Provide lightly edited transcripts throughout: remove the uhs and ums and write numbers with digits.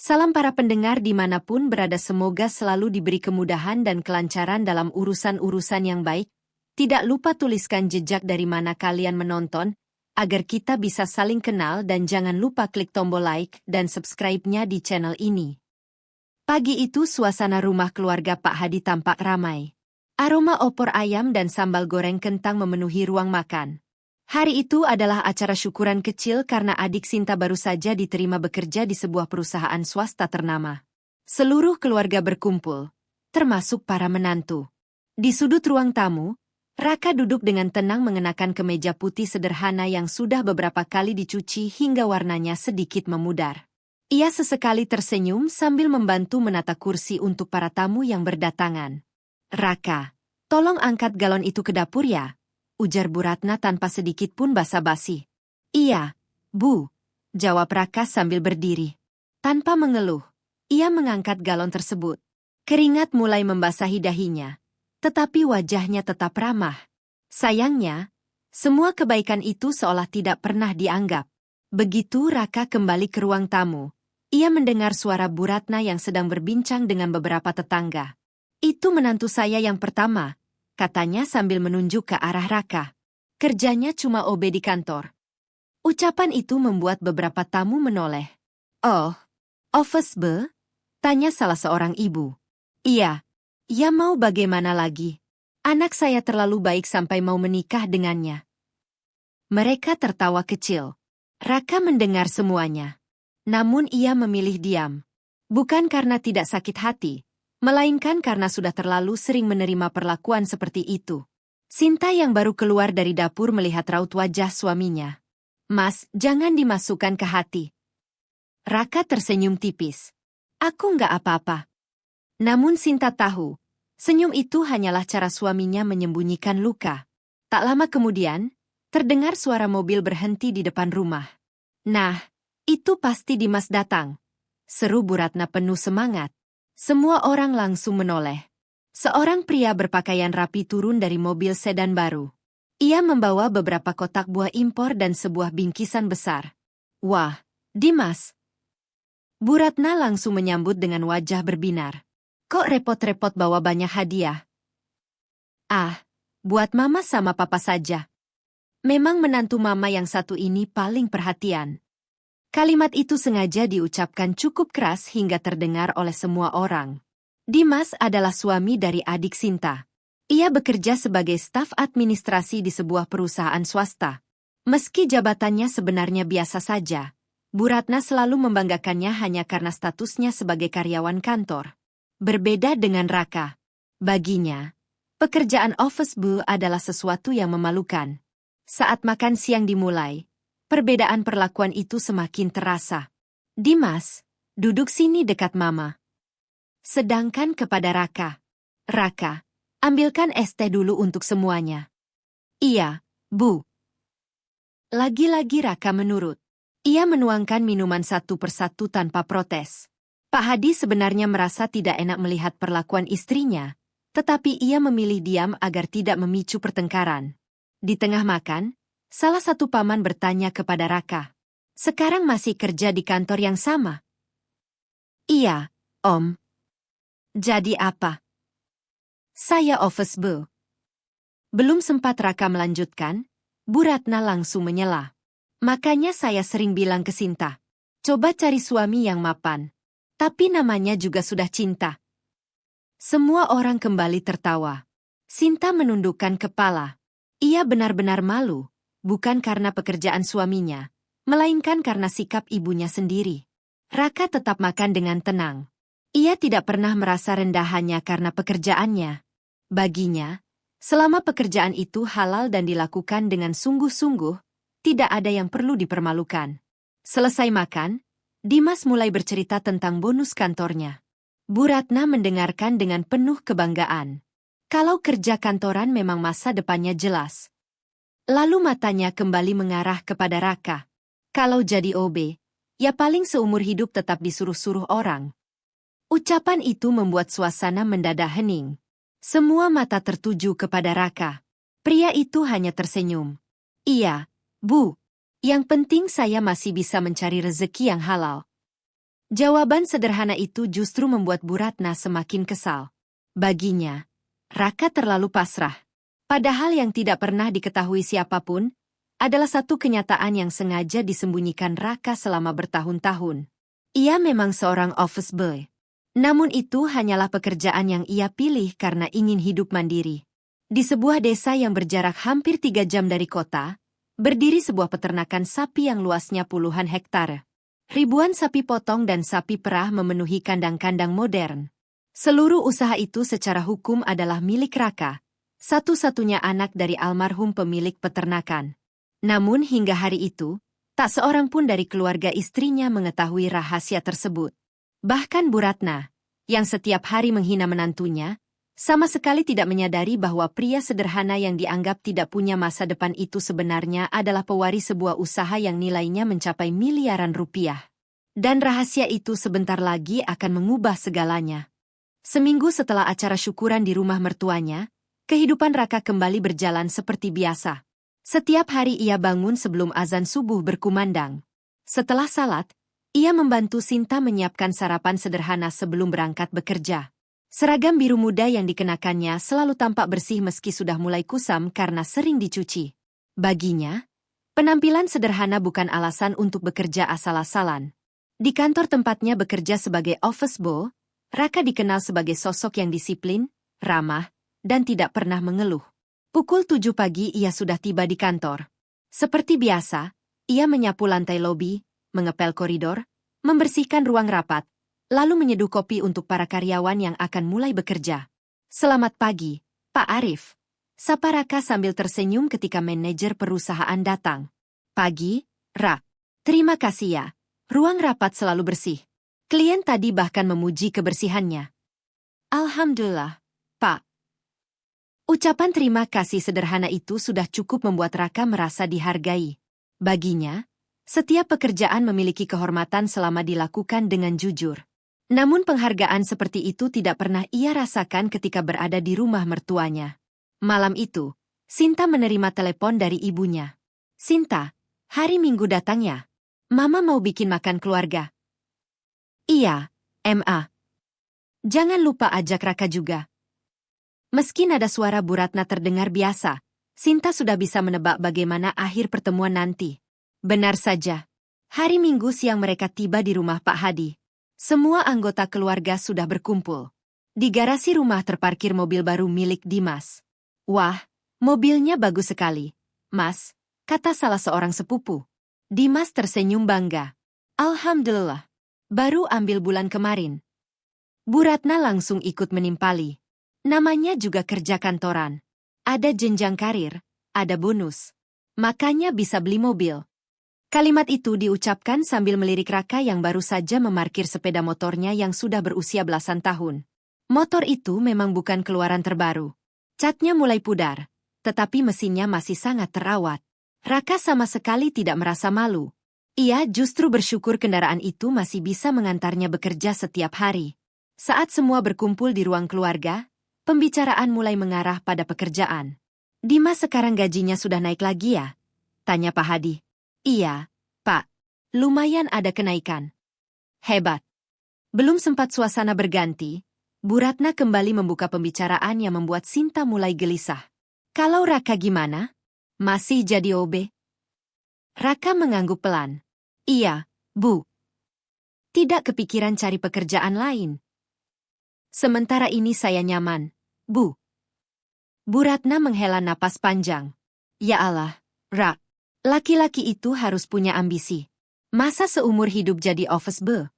Salam para pendengar dimanapun berada, semoga selalu diberi kemudahan dan kelancaran dalam urusan-urusan yang baik. Tidak lupa tuliskan jejak dari mana kalian menonton, agar kita bisa saling kenal, dan jangan lupa klik tombol like dan subscribe-nya di channel ini. Pagi itu suasana rumah keluarga Pak Hadi tampak ramai. Aroma opor ayam dan sambal goreng kentang memenuhi ruang makan. Hari itu adalah acara syukuran kecil karena adik Sinta baru saja diterima bekerja di sebuah perusahaan swasta ternama. Seluruh keluarga berkumpul, termasuk para menantu. Di sudut ruang tamu, Raka duduk dengan tenang mengenakan kemeja putih sederhana yang sudah beberapa kali dicuci hingga warnanya sedikit memudar. Ia sesekali tersenyum sambil membantu menata kursi untuk para tamu yang berdatangan. "Raka, tolong angkat galon itu ke dapur ya," ujar Bu Ratna tanpa sedikit pun basa-basi. "Iya, Bu," jawab Raka sambil berdiri. Tanpa mengeluh, ia mengangkat galon tersebut. Keringat mulai membasahi dahinya, tetapi wajahnya tetap ramah. Sayangnya, semua kebaikan itu seolah tidak pernah dianggap. Begitu Raka kembali ke ruang tamu, ia mendengar suara Bu Ratna yang sedang berbincang dengan beberapa tetangga. "Itu menantu saya yang pertama," katanya sambil menunjuk ke arah Raka. "Kerjanya cuma OB di kantor." Ucapan itu membuat beberapa tamu menoleh. "Oh, office B?" tanya salah seorang ibu. "Iya, ya mau bagaimana lagi? Anak saya terlalu baik sampai mau menikah dengannya." Mereka tertawa kecil. Raka mendengar semuanya. Namun ia memilih diam. Bukan karena tidak sakit hati, melainkan karena sudah terlalu sering menerima perlakuan seperti itu. Sinta yang baru keluar dari dapur melihat raut wajah suaminya. "Mas, jangan dimasukkan ke hati." Raka tersenyum tipis. "Aku nggak apa-apa." Namun Sinta tahu, senyum itu hanyalah cara suaminya menyembunyikan luka. Tak lama kemudian, terdengar suara mobil berhenti di depan rumah. "Nah, itu pasti Dimas datang," seru Bu Ratna penuh semangat. Semua orang langsung menoleh. Seorang pria berpakaian rapi turun dari mobil sedan baru. Ia membawa beberapa kotak buah impor dan sebuah bingkisan besar. "Wah, Dimas!" Bu Ratna langsung menyambut dengan wajah berbinar. "Kok repot-repot bawa banyak hadiah?" "Ah, buat mama sama papa saja. Memang menantu mama yang satu ini paling perhatian." Kalimat itu sengaja diucapkan cukup keras hingga terdengar oleh semua orang. Dimas adalah suami dari adik Sinta. Ia bekerja sebagai staf administrasi di sebuah perusahaan swasta. Meski jabatannya sebenarnya biasa saja, Bu Ratna selalu membanggakannya hanya karena statusnya sebagai karyawan kantor. Berbeda dengan Raka. Baginya, pekerjaan office boy adalah sesuatu yang memalukan. Saat makan siang dimulai, perbedaan perlakuan itu semakin terasa. "Dimas, duduk sini dekat mama." Sedangkan kepada Raka, "Raka, ambilkan es teh dulu untuk semuanya." "Iya, Bu." Lagi-lagi Raka menurut. Ia menuangkan minuman satu persatu tanpa protes. Pak Hadi sebenarnya merasa tidak enak melihat perlakuan istrinya, tetapi ia memilih diam agar tidak memicu pertengkaran. Di tengah makan, salah satu paman bertanya kepada Raka, "Sekarang masih kerja di kantor yang sama?" "Iya, Om." "Jadi apa?" "Saya office boy." Belum sempat Raka melanjutkan, Bu Ratna langsung menyela. "Makanya saya sering bilang ke Sinta, coba cari suami yang mapan." Tapi namanya juga sudah cinta. Semua orang kembali tertawa. Sinta menundukkan kepala. Ia benar-benar malu, bukan karena pekerjaan suaminya, melainkan karena sikap ibunya sendiri. Raka tetap makan dengan tenang. Ia tidak pernah merasa rendah hanya karena pekerjaannya. Baginya, selama pekerjaan itu halal dan dilakukan dengan sungguh-sungguh, tidak ada yang perlu dipermalukan. Selesai makan, Dimas mulai bercerita tentang bonus kantornya. Bu Ratna mendengarkan dengan penuh kebanggaan. Kalau kerja kantoran memang masa depannya jelas. Lalu matanya kembali mengarah kepada Raka. Kalau jadi OB, ya paling seumur hidup tetap disuruh-suruh orang. Ucapan itu membuat suasana mendadak hening. Semua mata tertuju kepada Raka. Pria itu hanya tersenyum. "Iya, Bu. Yang penting saya masih bisa mencari rezeki yang halal." Jawaban sederhana itu justru membuat Bu Ratna semakin kesal. Baginya, Raka terlalu pasrah. Padahal yang tidak pernah diketahui siapapun adalah satu kenyataan yang sengaja disembunyikan Raka selama bertahun-tahun. Ia memang seorang office boy. Namun itu hanyalah pekerjaan yang ia pilih karena ingin hidup mandiri. Di sebuah desa yang berjarak hampir 3 jam dari kota, berdiri sebuah peternakan sapi yang luasnya puluhan hektare. Ribuan sapi potong dan sapi perah memenuhi kandang-kandang modern. Seluruh usaha itu secara hukum adalah milik Raka, satu-satunya anak dari almarhum pemilik peternakan. Namun hingga hari itu, tak seorang pun dari keluarga istrinya mengetahui rahasia tersebut. Bahkan Bu Ratna, yang setiap hari menghina menantunya, sama sekali tidak menyadari bahwa pria sederhana yang dianggap tidak punya masa depan itu sebenarnya adalah pewaris sebuah usaha yang nilainya mencapai miliaran rupiah. Dan rahasia itu sebentar lagi akan mengubah segalanya. Seminggu setelah acara syukuran di rumah mertuanya, kehidupan Raka kembali berjalan seperti biasa. Setiap hari ia bangun sebelum azan subuh berkumandang. Setelah salat, ia membantu Sinta menyiapkan sarapan sederhana sebelum berangkat bekerja. Seragam biru muda yang dikenakannya selalu tampak bersih meski sudah mulai kusam karena sering dicuci. Baginya, penampilan sederhana bukan alasan untuk bekerja asal-asalan. Di kantor tempatnya bekerja sebagai office boy, Raka dikenal sebagai sosok yang disiplin, ramah, dan tidak pernah mengeluh. Pukul 7 pagi ia sudah tiba di kantor. Seperti biasa, ia menyapu lantai lobi, mengepel koridor, membersihkan ruang rapat, lalu menyeduh kopi untuk para karyawan yang akan mulai bekerja. "Selamat pagi, Pak Arif," sapa Raka sambil tersenyum ketika manajer perusahaan datang. "Pagi, Ra. Terima kasih ya. Ruang rapat selalu bersih." Klien tadi bahkan memuji kebersihannya. "Alhamdulillah, Pak." Ucapan terima kasih sederhana itu sudah cukup membuat Raka merasa dihargai. Baginya, setiap pekerjaan memiliki kehormatan selama dilakukan dengan jujur. Namun penghargaan seperti itu tidak pernah ia rasakan ketika berada di rumah mertuanya. Malam itu, Sinta menerima telepon dari ibunya. "Sinta, hari Minggu datang ya? Mama mau bikin makan keluarga." "Iya, Ma. Jangan lupa ajak Raka juga." Meski nada suara Bu Ratna terdengar biasa, Sinta sudah bisa menebak bagaimana akhir pertemuan nanti. Benar saja. Hari Minggu siang mereka tiba di rumah Pak Hadi. Semua anggota keluarga sudah berkumpul. Di garasi rumah terparkir mobil baru milik Dimas. "Wah, mobilnya bagus sekali, Mas," kata salah seorang sepupu. Dimas tersenyum bangga. "Alhamdulillah. Baru ambil bulan kemarin." Bu Ratna langsung ikut menimpali. Namanya juga kerja kantoran. Ada jenjang karir, ada bonus. Makanya bisa beli mobil. Kalimat itu diucapkan sambil melirik Raka yang baru saja memarkir sepeda motornya yang sudah berusia belasan tahun. Motor itu memang bukan keluaran terbaru. Catnya mulai pudar, tetapi mesinnya masih sangat terawat. Raka sama sekali tidak merasa malu. Ia justru bersyukur kendaraan itu masih bisa mengantarnya bekerja setiap hari. Saat semua berkumpul di ruang keluarga, pembicaraan mulai mengarah pada pekerjaan. "Dimas sekarang gajinya sudah naik lagi ya?" tanya Pak Hadi. "Iya, Pak. Lumayan ada kenaikan." "Hebat." Belum sempat suasana berganti, Bu Ratna kembali membuka pembicaraan yang membuat Sinta mulai gelisah. "Kalau Raka gimana? Masih jadi OB?" Raka mengangguk pelan. "Iya, Bu. Tidak kepikiran cari pekerjaan lain. Sementara ini saya nyaman, Bu." Bu Ratna menghela napas panjang. "Ya Allah, Ra. Laki-laki itu harus punya ambisi. Masa seumur hidup jadi office boy?"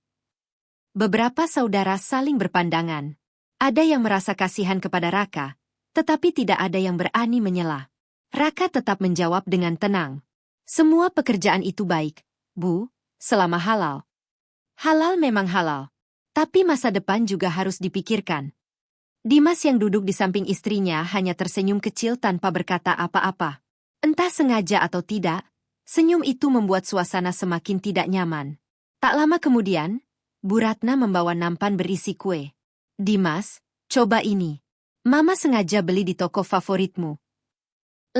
Beberapa saudara saling berpandangan. Ada yang merasa kasihan kepada Raka, tetapi tidak ada yang berani menyela. Raka tetap menjawab dengan tenang. "Semua pekerjaan itu baik, Bu, selama halal." Halal memang halal, tapi masa depan juga harus dipikirkan. Dimas yang duduk di samping istrinya hanya tersenyum kecil tanpa berkata apa-apa. Entah sengaja atau tidak, senyum itu membuat suasana semakin tidak nyaman. Tak lama kemudian, Bu Ratna membawa nampan berisi kue. "Dimas, coba ini. Mama sengaja beli di toko favoritmu."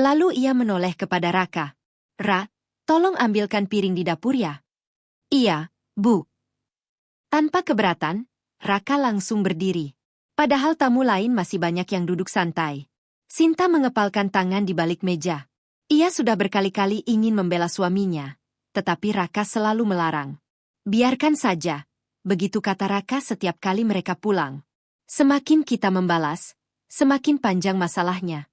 Lalu ia menoleh kepada Raka. "Ra, tolong ambilkan piring di dapur ya." "Iya, Bu." Tanpa keberatan, Raka langsung berdiri. Padahal tamu lain masih banyak yang duduk santai. Sinta mengepalkan tangan di balik meja. Ia sudah berkali-kali ingin membela suaminya, tetapi Raka selalu melarang. Biarkan saja, begitu kata Raka setiap kali mereka pulang. Semakin kita membalas, semakin panjang masalahnya.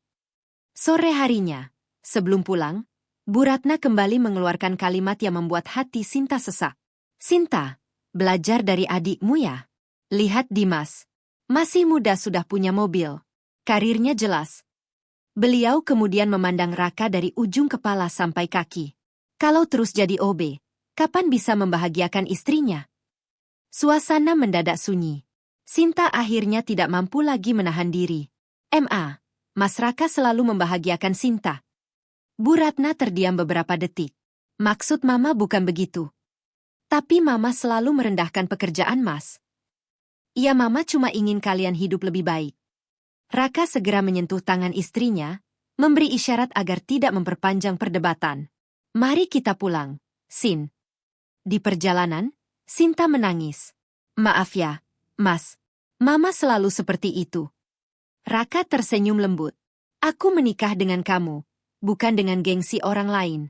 Sore harinya, sebelum pulang, Bu Ratna kembali mengeluarkan kalimat yang membuat hati Sinta sesak. Sinta, belajar dari adikmu ya. Lihat Dimas. Masih muda sudah punya mobil. Karirnya jelas. Beliau kemudian memandang Raka dari ujung kepala sampai kaki. Kalau terus jadi OB, kapan bisa membahagiakan istrinya? Suasana mendadak sunyi. Sinta akhirnya tidak mampu lagi menahan diri. Mas Raka selalu membahagiakan Sinta. Bu Ratna terdiam beberapa detik. Maksud Mama bukan begitu. Tapi Mama selalu merendahkan pekerjaan Mas. Ya Mama cuma ingin kalian hidup lebih baik. Raka segera menyentuh tangan istrinya, memberi isyarat agar tidak memperpanjang perdebatan. Mari kita pulang, Sin. Di perjalanan, Sinta menangis. Maaf ya, Mas. Mama selalu seperti itu. Raka tersenyum lembut. Aku menikah dengan kamu, bukan dengan gengsi orang lain.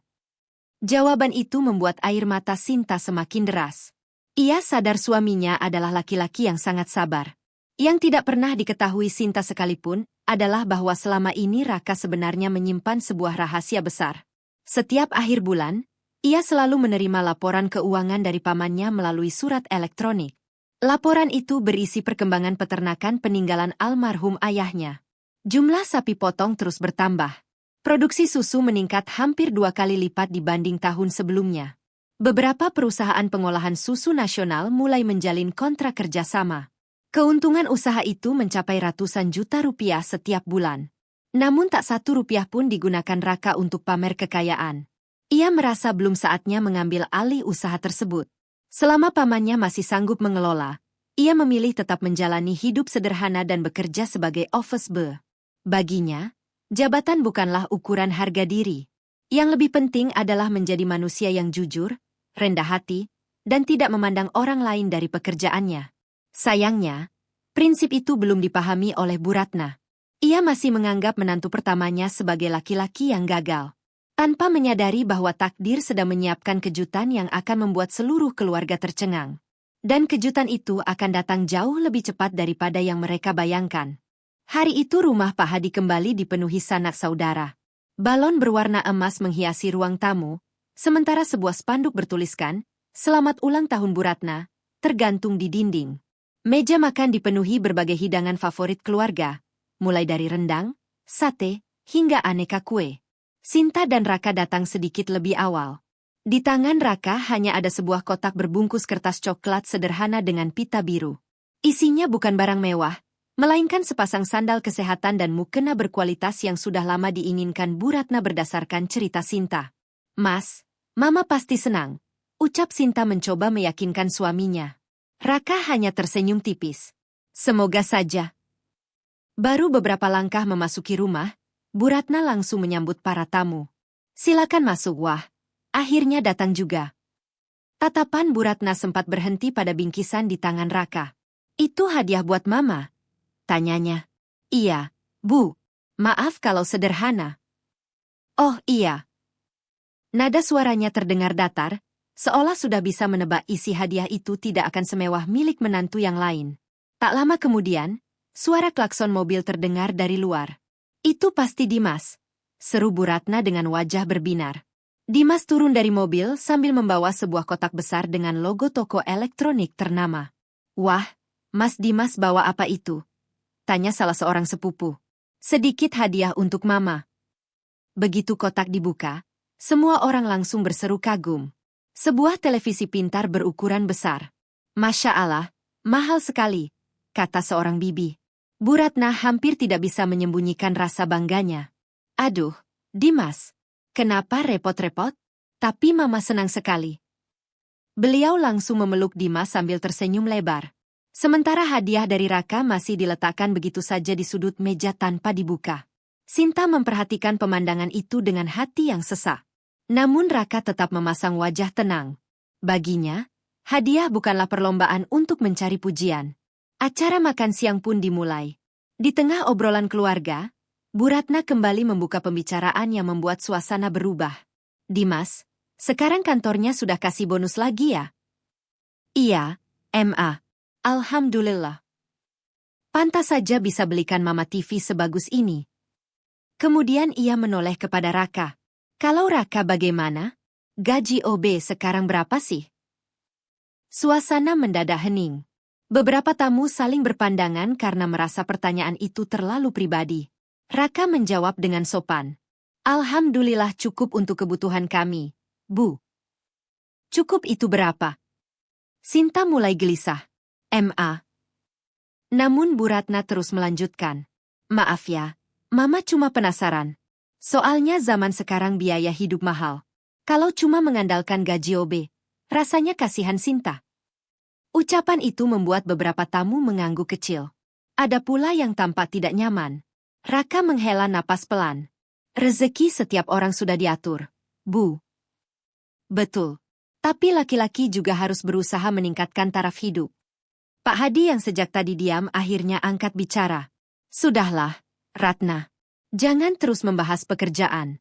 Jawaban itu membuat air mata Sinta semakin deras. Ia sadar suaminya adalah laki-laki yang sangat sabar. Yang tidak pernah diketahui Sinta sekalipun adalah bahwa selama ini Raka sebenarnya menyimpan sebuah rahasia besar. Setiap akhir bulan, ia selalu menerima laporan keuangan dari pamannya melalui surat elektronik. Laporan itu berisi perkembangan peternakan peninggalan almarhum ayahnya. Jumlah sapi potong terus bertambah. Produksi susu meningkat hampir 2 kali lipat dibanding tahun sebelumnya. Beberapa perusahaan pengolahan susu nasional mulai menjalin kontrak kerjasama. Keuntungan usaha itu mencapai ratusan juta rupiah setiap bulan. Namun tak satu rupiah pun digunakan Raka untuk pamer kekayaan. Ia merasa belum saatnya mengambil alih usaha tersebut. Selama pamannya masih sanggup mengelola, ia memilih tetap menjalani hidup sederhana dan bekerja sebagai office boy. Baginya, jabatan bukanlah ukuran harga diri. Yang lebih penting adalah menjadi manusia yang jujur, rendah hati, dan tidak memandang orang lain dari pekerjaannya. Sayangnya, prinsip itu belum dipahami oleh Bu Ratna. Ia masih menganggap menantu pertamanya sebagai laki-laki yang gagal, tanpa menyadari bahwa takdir sedang menyiapkan kejutan yang akan membuat seluruh keluarga tercengang. Dan kejutan itu akan datang jauh lebih cepat daripada yang mereka bayangkan. Hari itu rumah Pak Hadi kembali dipenuhi sanak saudara. Balon berwarna emas menghiasi ruang tamu, sementara sebuah spanduk bertuliskan, "Selamat ulang tahun Bu Ratna," tergantung di dinding. Meja makan dipenuhi berbagai hidangan favorit keluarga, mulai dari rendang, sate, hingga aneka kue. Sinta dan Raka datang sedikit lebih awal. Di tangan Raka hanya ada sebuah kotak berbungkus kertas coklat sederhana dengan pita biru. Isinya bukan barang mewah, melainkan sepasang sandal kesehatan dan mukena berkualitas yang sudah lama diinginkan Bu Ratna berdasarkan cerita Sinta. Mas, Mama pasti senang, ucap Sinta mencoba meyakinkan suaminya. Raka hanya tersenyum tipis. Semoga saja. Baru beberapa langkah memasuki rumah, Bu Ratna langsung menyambut para tamu. Silakan masuk. Wah, akhirnya datang juga. Tatapan Bu Ratna sempat berhenti pada bingkisan di tangan Raka. Itu hadiah buat Mama? Tanyanya. Iya, Bu. Maaf kalau sederhana. Oh iya. Nada suaranya terdengar datar, seolah sudah bisa menebak isi hadiah itu tidak akan semewah milik menantu yang lain. Tak lama kemudian, suara klakson mobil terdengar dari luar. Itu pasti Dimas, seru Bu Ratna dengan wajah berbinar. Dimas turun dari mobil sambil membawa sebuah kotak besar dengan logo toko elektronik ternama. Wah, Mas Dimas bawa apa itu? Tanya salah seorang sepupu. Sedikit hadiah untuk Mama. Begitu kotak dibuka, semua orang langsung berseru kagum. Sebuah televisi pintar berukuran besar. Masya Allah, mahal sekali, kata seorang bibi. Bu Ratna hampir tidak bisa menyembunyikan rasa bangganya. Aduh, Dimas, kenapa repot-repot? Tapi Mama senang sekali. Beliau langsung memeluk Dimas sambil tersenyum lebar. Sementara hadiah dari Raka masih diletakkan begitu saja di sudut meja tanpa dibuka. Sinta memperhatikan pemandangan itu dengan hati yang sesak. Namun Raka tetap memasang wajah tenang. Baginya, Hadiah bukanlah perlombaan untuk mencari pujian. Acara makan siang pun dimulai. Di tengah obrolan keluarga, Bu Ratna kembali membuka pembicaraan yang membuat suasana berubah. Dimas, sekarang kantornya sudah kasih bonus lagi ya? Iya, Ma. Alhamdulillah. Pantas saja bisa belikan Mama TV sebagus ini. Kemudian ia menoleh kepada Raka. Kalau Raka bagaimana? Gaji OB sekarang berapa sih? Suasana mendadak hening. Beberapa tamu saling berpandangan karena merasa pertanyaan itu terlalu pribadi. Raka menjawab dengan sopan. Alhamdulillah cukup untuk kebutuhan kami, Bu. Cukup itu berapa? Sinta mulai gelisah. Ma. Namun Bu Ratna terus melanjutkan. Maaf ya, Mama cuma penasaran. Soalnya zaman sekarang biaya hidup mahal. Kalau cuma mengandalkan gaji OB, rasanya kasihan Sinta. Ucapan itu membuat beberapa tamu mengangguk kecil. Ada pula yang tampak tidak nyaman. Raka menghela napas pelan. Rezeki setiap orang sudah diatur, Bu. Betul. Tapi laki-laki juga harus berusaha meningkatkan taraf hidup. Pak Hadi yang sejak tadi diam akhirnya angkat bicara. Sudahlah, Ratna. Jangan terus membahas pekerjaan.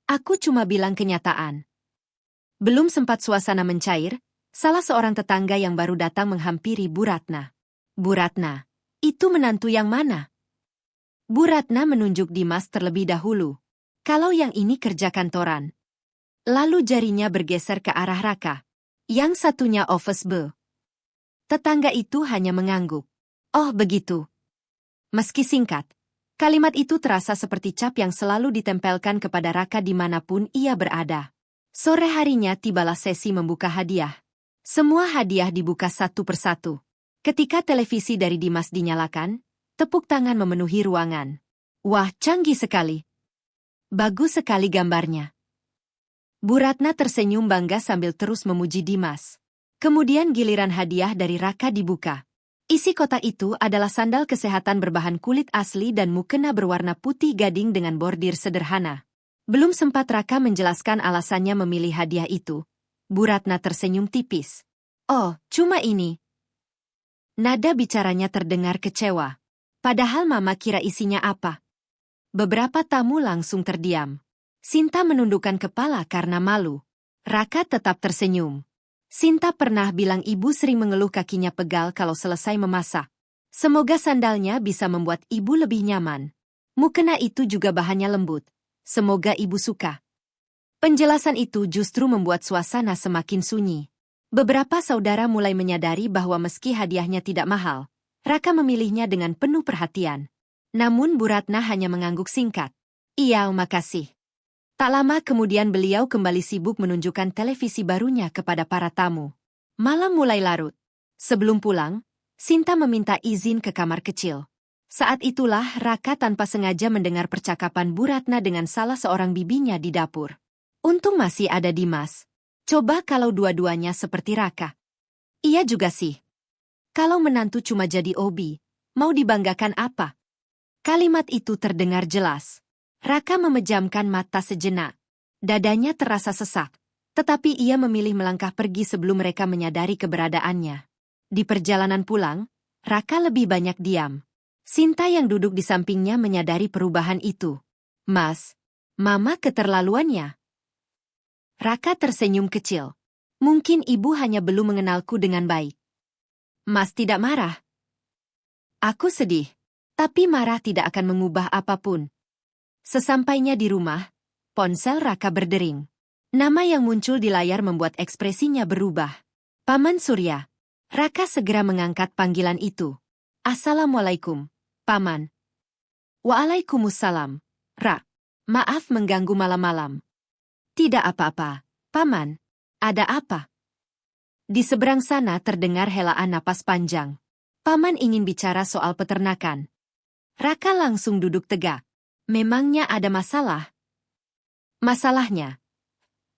Aku cuma bilang kenyataan. Belum sempat suasana mencair, salah seorang tetangga yang baru datang menghampiri Bu Ratna. Bu Ratna, itu menantu yang mana? Bu Ratna menunjuk Dimas terlebih dahulu. Kalau yang ini kerja kantoran. Lalu jarinya bergeser ke arah Raka. Yang satunya office boy. Tetangga itu hanya mengangguk. Oh begitu. Meski singkat, kalimat itu terasa seperti cap yang selalu ditempelkan kepada Raka dimanapun ia berada. Sore harinya tibalah sesi membuka hadiah. Semua hadiah dibuka satu persatu. Ketika televisi dari Dimas dinyalakan, tepuk tangan memenuhi ruangan. Wah, canggih sekali. Bagus sekali gambarnya. Bu Ratna tersenyum bangga sambil terus memuji Dimas. Kemudian giliran hadiah dari Raka dibuka. Isi kotak itu adalah sandal kesehatan berbahan kulit asli dan mukena berwarna putih gading dengan bordir sederhana. Belum sempat Raka menjelaskan alasannya memilih hadiah itu, Bu Ratna tersenyum tipis. Oh, cuma ini. Nada bicaranya terdengar kecewa. Padahal Mama kira isinya apa. Beberapa tamu langsung terdiam. Sinta menundukkan kepala karena malu. Raka tetap tersenyum. Sinta pernah bilang ibu sering mengeluh kakinya pegal kalau selesai memasak. Semoga sandalnya bisa membuat ibu lebih nyaman. Mukena itu juga bahannya lembut. Semoga ibu suka. Penjelasan itu justru membuat suasana semakin sunyi. Beberapa saudara mulai menyadari bahwa meski hadiahnya tidak mahal, Raka memilihnya dengan penuh perhatian. Namun Bu Ratna hanya mengangguk singkat. Iya, makasih. Tak lama kemudian beliau kembali sibuk menunjukkan televisi barunya kepada para tamu. Malam mulai larut. Sebelum pulang, Sinta meminta izin ke kamar kecil. Saat itulah Raka tanpa sengaja mendengar percakapan Bu Ratna dengan salah seorang bibinya di dapur. Untung masih ada Dimas. Coba kalau dua-duanya seperti Raka. Iya juga sih. Kalau menantu cuma jadi OB, mau dibanggakan apa? Kalimat itu terdengar jelas. Raka memejamkan mata sejenak. Dadanya terasa sesak. Tetapi ia memilih melangkah pergi sebelum mereka menyadari keberadaannya. Di perjalanan pulang, Raka lebih banyak diam. Sinta yang duduk di sampingnya menyadari perubahan itu. Mas, Mama keterlaluannya. Raka tersenyum kecil. Mungkin ibu hanya belum mengenalku dengan baik. Mas tidak marah. Aku sedih. Tapi marah tidak akan mengubah apapun. Sesampainya di rumah, ponsel Raka berdering. Nama yang muncul di layar membuat ekspresinya berubah. Paman Surya. Raka segera mengangkat panggilan itu. Assalamualaikum, Paman. Waalaikumsalam, Ra. Maaf mengganggu malam-malam. Tidak apa-apa, Paman. Ada apa? Di seberang sana terdengar helaan napas panjang. Paman ingin bicara soal peternakan. Raka langsung duduk tegak. Memangnya ada masalah? Masalahnya,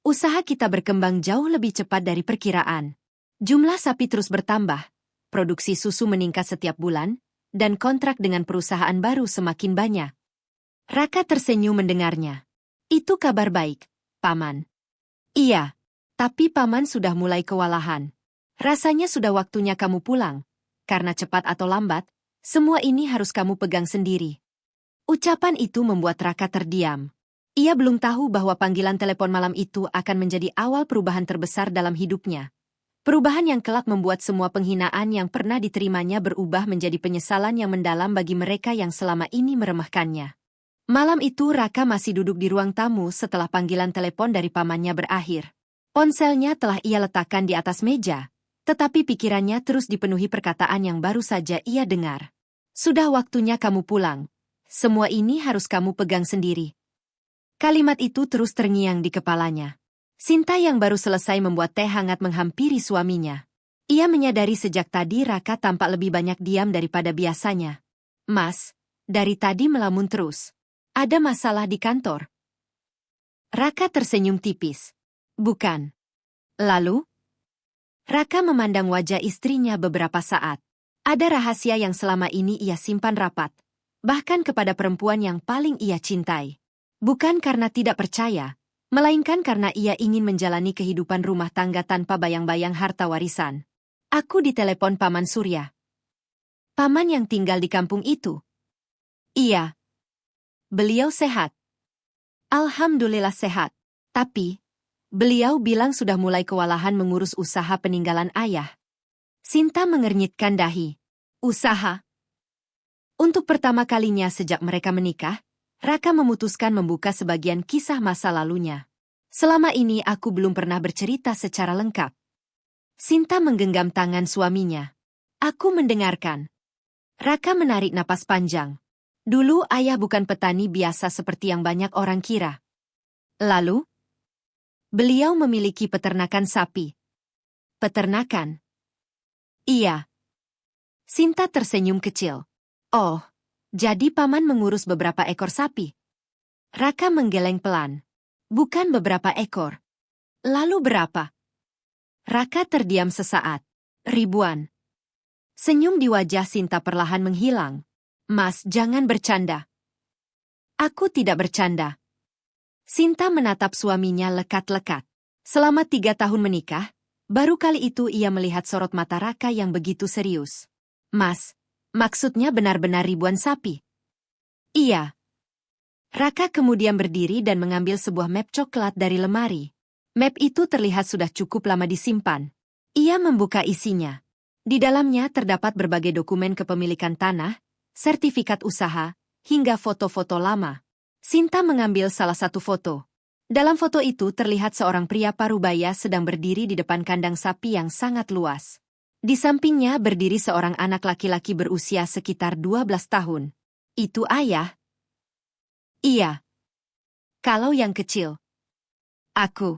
usaha kita berkembang jauh lebih cepat dari perkiraan. Jumlah sapi terus bertambah, produksi susu meningkat setiap bulan, dan kontrak dengan perusahaan baru semakin banyak. Raka tersenyum mendengarnya. Itu kabar baik, Paman. Iya, tapi Paman sudah mulai kewalahan. Rasanya sudah waktunya kamu pulang. Karena cepat atau lambat, semua ini harus kamu pegang sendiri. Ucapan itu membuat Raka terdiam. Ia belum tahu bahwa panggilan telepon malam itu akan menjadi awal perubahan terbesar dalam hidupnya. Perubahan yang kelak membuat semua penghinaan yang pernah diterimanya berubah menjadi penyesalan yang mendalam bagi mereka yang selama ini meremehkannya. Malam itu Raka masih duduk di ruang tamu setelah panggilan telepon dari pamannya berakhir. Ponselnya telah ia letakkan di atas meja, tetapi pikirannya terus dipenuhi perkataan yang baru saja ia dengar. Sudah waktunya kamu pulang. Semua ini harus kamu pegang sendiri. Kalimat itu terus terngiang di kepalanya. Sinta yang baru selesai membuat teh hangat menghampiri suaminya. Ia menyadari sejak tadi Raka tampak lebih banyak diam daripada biasanya. Mas, dari tadi melamun terus. Ada masalah di kantor? Raka tersenyum tipis. Bukan. Lalu? Raka memandang wajah istrinya beberapa saat. Ada rahasia yang selama ini ia simpan rapat. Bahkan kepada perempuan yang paling ia cintai. Bukan karena tidak percaya, melainkan karena ia ingin menjalani kehidupan rumah tangga tanpa bayang-bayang harta warisan. Aku ditelepon Paman Surya. Paman yang tinggal di kampung itu? Iya. Beliau sehat. Alhamdulillah sehat. Tapi, beliau bilang sudah mulai kewalahan mengurus usaha peninggalan ayah. Sinta mengernyitkan dahi. Usaha? Untuk pertama kalinya sejak mereka menikah, Raka memutuskan membuka sebagian kisah masa lalunya. Selama ini aku belum pernah bercerita secara lengkap. Sinta menggenggam tangan suaminya. Aku mendengarkan. Raka menarik napas panjang. Dulu ayah bukan petani biasa seperti yang banyak orang kira. Lalu, beliau memiliki peternakan sapi. Peternakan? Iya. Sinta tersenyum kecil. Oh, jadi paman mengurus beberapa ekor sapi. Raka menggeleng pelan. Bukan beberapa ekor. Lalu berapa? Raka terdiam sesaat. Ribuan. Senyum di wajah Sinta perlahan menghilang. Mas, jangan bercanda. Aku tidak bercanda. Sinta menatap suaminya lekat-lekat. Selama 3 tahun menikah, baru kali itu ia melihat sorot mata Raka yang begitu serius. Mas, maksudnya benar-benar ribuan sapi? Iya. Raka kemudian berdiri dan mengambil sebuah map coklat dari lemari. Map itu terlihat sudah cukup lama disimpan. Ia membuka isinya. Di dalamnya terdapat berbagai dokumen kepemilikan tanah, sertifikat usaha, hingga foto-foto lama. Sinta mengambil salah satu foto. Dalam foto itu terlihat seorang pria parubaya sedang berdiri di depan kandang sapi yang sangat luas. Di sampingnya berdiri seorang anak laki-laki berusia sekitar 12 tahun. Itu ayah? Iya. Kalau yang kecil? Aku.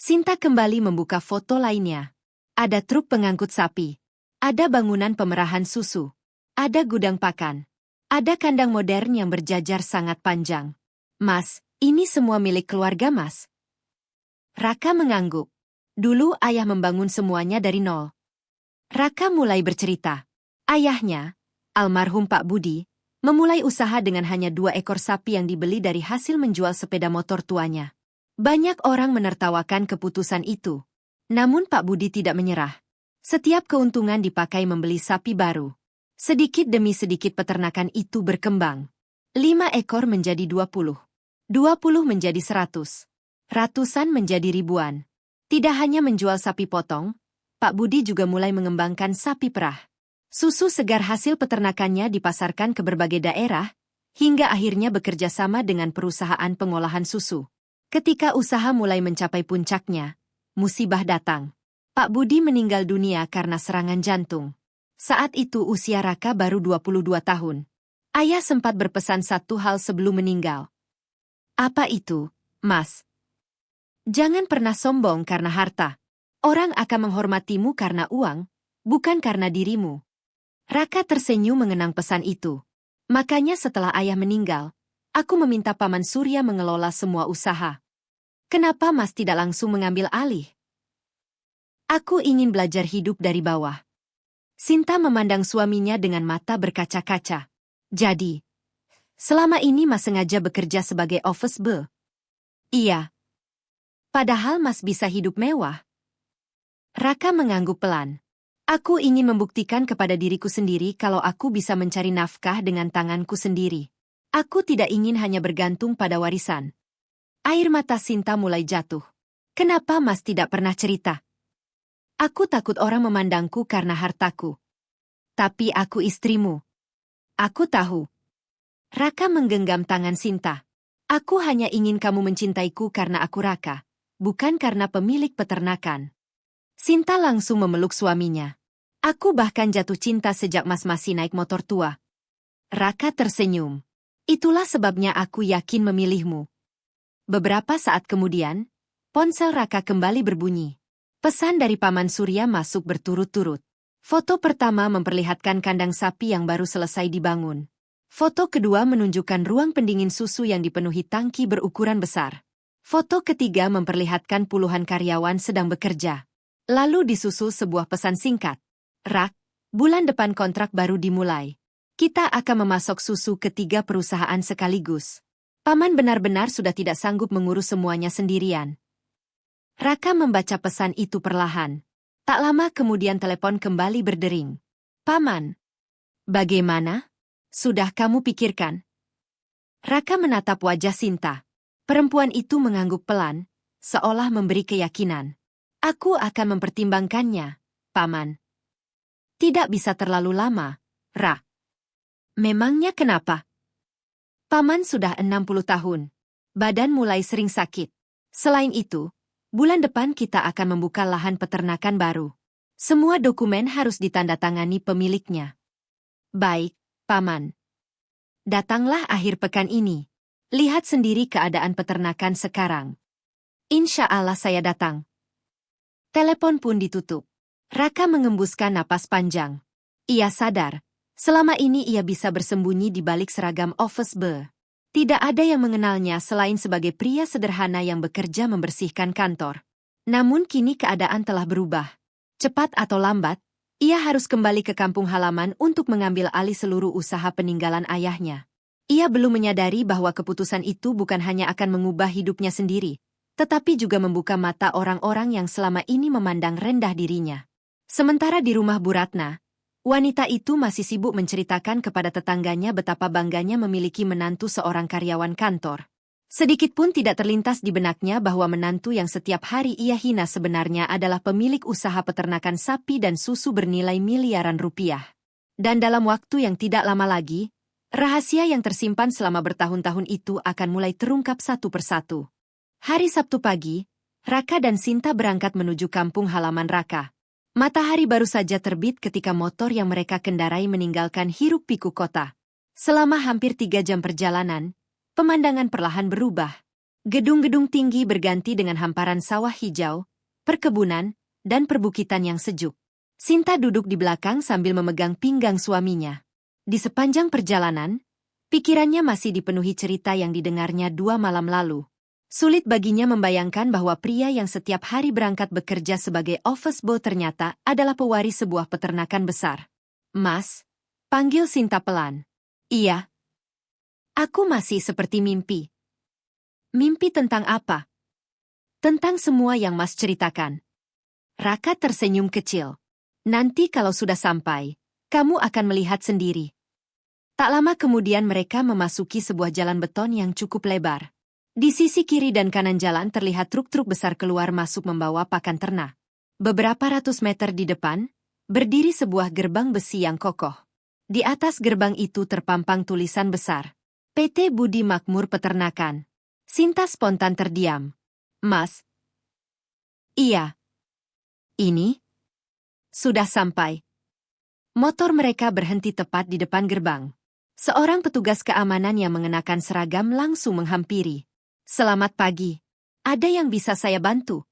Sinta kembali membuka foto lainnya. Ada truk pengangkut sapi. Ada bangunan pemerahan susu. Ada gudang pakan. Ada kandang modern yang berjajar sangat panjang. Mas, ini semua milik keluarga Mas. Raka mengangguk. Dulu ayah membangun semuanya dari nol. Raka mulai bercerita. Ayahnya, almarhum Pak Budi, memulai usaha dengan hanya 2 ekor sapi yang dibeli dari hasil menjual sepeda motor tuanya. Banyak orang menertawakan keputusan itu. Namun Pak Budi tidak menyerah. Setiap keuntungan dipakai membeli sapi baru. Sedikit demi sedikit peternakan itu berkembang. 5 ekor menjadi 20. 20 menjadi 100. Ratusan menjadi ribuan. Tidak hanya menjual sapi potong, Pak Budi juga mulai mengembangkan sapi perah. Susu segar hasil peternakannya dipasarkan ke berbagai daerah, hingga akhirnya bekerja sama dengan perusahaan pengolahan susu. Ketika usaha mulai mencapai puncaknya, musibah datang. Pak Budi meninggal dunia karena serangan jantung. Saat itu usia Raka baru 22 tahun. Ayah sempat berpesan satu hal sebelum meninggal. Apa itu, Mas? Jangan pernah sombong karena harta. Orang akan menghormatimu karena uang, bukan karena dirimu. Raka tersenyum mengenang pesan itu. Makanya setelah ayah meninggal, aku meminta Paman Surya mengelola semua usaha. Kenapa Mas tidak langsung mengambil alih? Aku ingin belajar hidup dari bawah. Sinta memandang suaminya dengan mata berkaca-kaca. Jadi, selama ini Mas sengaja bekerja sebagai office boy? Iya. Padahal Mas bisa hidup mewah. Raka mengangguk pelan. Aku ingin membuktikan kepada diriku sendiri kalau aku bisa mencari nafkah dengan tanganku sendiri. Aku tidak ingin hanya bergantung pada warisan. Air mata Sinta mulai jatuh. Kenapa Mas tidak pernah cerita? Aku takut orang memandangku karena hartaku. Tapi aku istrimu. Aku tahu. Raka menggenggam tangan Sinta. Aku hanya ingin kamu mencintaiku karena aku Raka, bukan karena pemilik peternakan. Sinta langsung memeluk suaminya. Aku bahkan jatuh cinta sejak Mas masih naik motor tua. Raka tersenyum. Itulah sebabnya aku yakin memilihmu. Beberapa saat kemudian, ponsel Raka kembali berbunyi. Pesan dari Paman Surya masuk berturut-turut. Foto pertama memperlihatkan kandang sapi yang baru selesai dibangun. Foto kedua menunjukkan ruang pendingin susu yang dipenuhi tangki berukuran besar. Foto ketiga memperlihatkan puluhan karyawan sedang bekerja. Lalu disusul sebuah pesan singkat. Rak, bulan depan kontrak baru dimulai. Kita akan memasok susu ke 3 perusahaan sekaligus. Paman benar-benar sudah tidak sanggup mengurus semuanya sendirian. Raka membaca pesan itu perlahan. Tak lama kemudian telepon kembali berdering. Paman, bagaimana? Sudah kamu pikirkan? Raka menatap wajah Sinta. Perempuan itu mengangguk pelan, seolah memberi keyakinan. Aku akan mempertimbangkannya, Paman. Tidak bisa terlalu lama, Ra. Memangnya kenapa? Paman sudah 60 tahun. Badan mulai sering sakit. Selain itu, bulan depan kita akan membuka lahan peternakan baru. Semua dokumen harus ditandatangani pemiliknya. Baik, Paman. Datanglah akhir pekan ini. Lihat sendiri keadaan peternakan sekarang. Insya Allah saya datang. Telepon pun ditutup. Raka mengembuskan napas panjang. Ia sadar, selama ini ia bisa bersembunyi di balik seragam office boy. Tidak ada yang mengenalnya selain sebagai pria sederhana yang bekerja membersihkan kantor. Namun kini keadaan telah berubah. Cepat atau lambat, ia harus kembali ke kampung halaman untuk mengambil alih seluruh usaha peninggalan ayahnya. Ia belum menyadari bahwa keputusan itu bukan hanya akan mengubah hidupnya sendiri, tetapi juga membuka mata orang-orang yang selama ini memandang rendah dirinya. Sementara di rumah Bu Ratna, wanita itu masih sibuk menceritakan kepada tetangganya betapa bangganya memiliki menantu seorang karyawan kantor. Sedikit pun tidak terlintas di benaknya bahwa menantu yang setiap hari ia hina sebenarnya adalah pemilik usaha peternakan sapi dan susu bernilai miliaran rupiah. Dan dalam waktu yang tidak lama lagi, rahasia yang tersimpan selama bertahun-tahun itu akan mulai terungkap satu persatu. Hari Sabtu pagi, Raka dan Sinta berangkat menuju kampung halaman Raka. Matahari baru saja terbit ketika motor yang mereka kendarai meninggalkan hiruk-pikuk kota. Selama hampir 3 jam perjalanan, pemandangan perlahan berubah. Gedung-gedung tinggi berganti dengan hamparan sawah hijau, perkebunan, dan perbukitan yang sejuk. Sinta duduk di belakang sambil memegang pinggang suaminya. Di sepanjang perjalanan, pikirannya masih dipenuhi cerita yang didengarnya 2 malam lalu. Sulit baginya membayangkan bahwa pria yang setiap hari berangkat bekerja sebagai office boy ternyata adalah pewaris sebuah peternakan besar. Mas, panggil Sinta pelan. Iya. Aku masih seperti mimpi. Mimpi tentang apa? Tentang semua yang Mas ceritakan. Raka tersenyum kecil. Nanti kalau sudah sampai, kamu akan melihat sendiri. Tak lama kemudian mereka memasuki sebuah jalan beton yang cukup lebar. Di sisi kiri dan kanan jalan terlihat truk-truk besar keluar masuk membawa pakan ternak. Beberapa ratus meter di depan, berdiri sebuah gerbang besi yang kokoh. Di atas gerbang itu terpampang tulisan besar. PT Budi Makmur Peternakan. Sinta spontan terdiam. Mas. Iya. Ini? Sudah sampai. Motor mereka berhenti tepat di depan gerbang. Seorang petugas keamanan yang mengenakan seragam langsung menghampiri. Selamat pagi. Ada yang bisa saya bantu?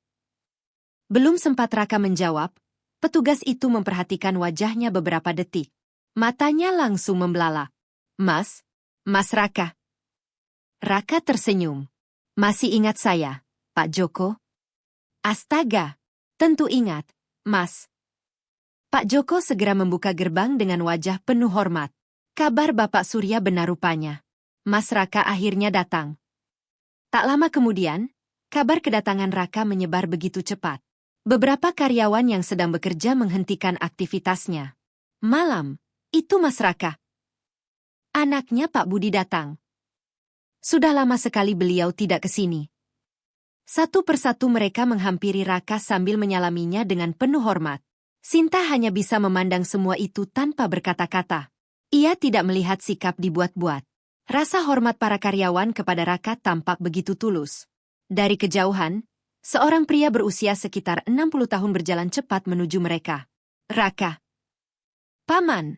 Belum sempat Raka menjawab, petugas itu memperhatikan wajahnya beberapa detik. Matanya langsung membelalak. Mas Raka. Raka tersenyum. Masih ingat saya, Pak Joko? Astaga, tentu ingat, Mas. Pak Joko segera membuka gerbang dengan wajah penuh hormat. Kabar Bapak Surya benar rupanya. Mas Raka akhirnya datang. Tak lama kemudian, kabar kedatangan Raka menyebar begitu cepat. Beberapa karyawan yang sedang bekerja menghentikan aktivitasnya. Malam, itu Mas Raka. Anaknya Pak Budi datang. Sudah lama sekali beliau tidak ke sini. Satu persatu mereka menghampiri Raka sambil menyalaminya dengan penuh hormat. Sinta hanya bisa memandang semua itu tanpa berkata-kata. Ia tidak melihat sikap dibuat-buat. Rasa hormat para karyawan kepada Raka tampak begitu tulus. Dari kejauhan, seorang pria berusia sekitar 60 tahun berjalan cepat menuju mereka. Raka. Paman.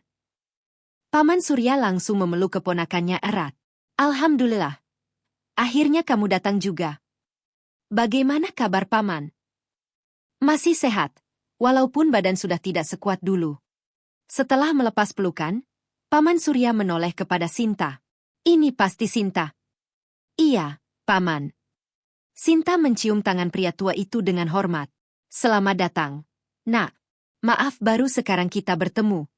Paman Surya langsung memeluk keponakannya erat. Alhamdulillah. Akhirnya kamu datang juga. Bagaimana kabar Paman? Masih sehat, walaupun badan sudah tidak sekuat dulu. Setelah melepas pelukan, Paman Surya menoleh kepada Sinta. Ini pasti Sinta. Iya, Paman. Sinta mencium tangan pria tua itu dengan hormat. Selamat datang. Nak, maaf baru sekarang kita bertemu.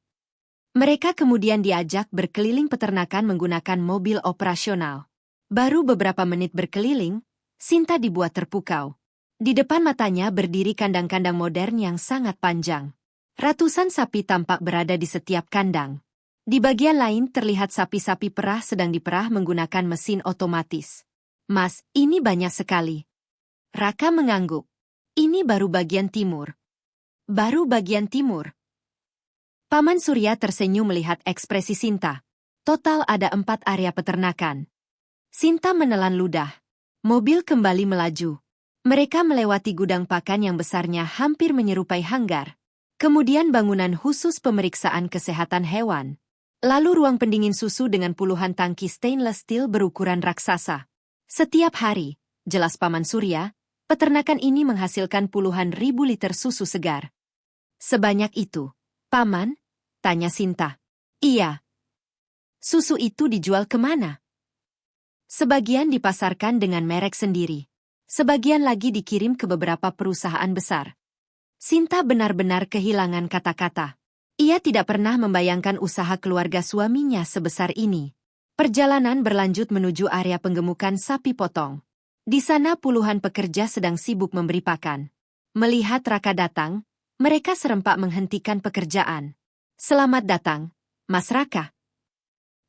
Mereka kemudian diajak berkeliling peternakan menggunakan mobil operasional. Baru beberapa menit berkeliling, Sinta dibuat terpukau. Di depan matanya berdiri kandang-kandang modern yang sangat panjang. Ratusan sapi tampak berada di setiap kandang. Di bagian lain terlihat sapi-sapi perah sedang diperah menggunakan mesin otomatis. Mas, ini banyak sekali. Raka mengangguk. Ini baru bagian timur. Baru bagian timur. Paman Surya tersenyum melihat ekspresi Sinta. Total ada 4 area peternakan. Sinta menelan ludah. Mobil kembali melaju. Mereka melewati gudang pakan yang besarnya hampir menyerupai hanggar. Kemudian bangunan khusus pemeriksaan kesehatan hewan. Lalu ruang pendingin susu dengan puluhan tangki stainless steel berukuran raksasa. Setiap hari, jelas Paman Surya, peternakan ini menghasilkan puluhan ribu liter susu segar. Sebanyak itu, Paman? Tanya Sinta. Iya. Susu itu dijual kemana? Sebagian dipasarkan dengan merek sendiri. Sebagian lagi dikirim ke beberapa perusahaan besar. Sinta benar-benar kehilangan kata-kata. Ia tidak pernah membayangkan usaha keluarga suaminya sebesar ini. Perjalanan berlanjut menuju area penggemukan sapi potong. Di sana puluhan pekerja sedang sibuk memberi pakan. Melihat Raka datang, mereka serempak menghentikan pekerjaan. Selamat datang, Mas Raka.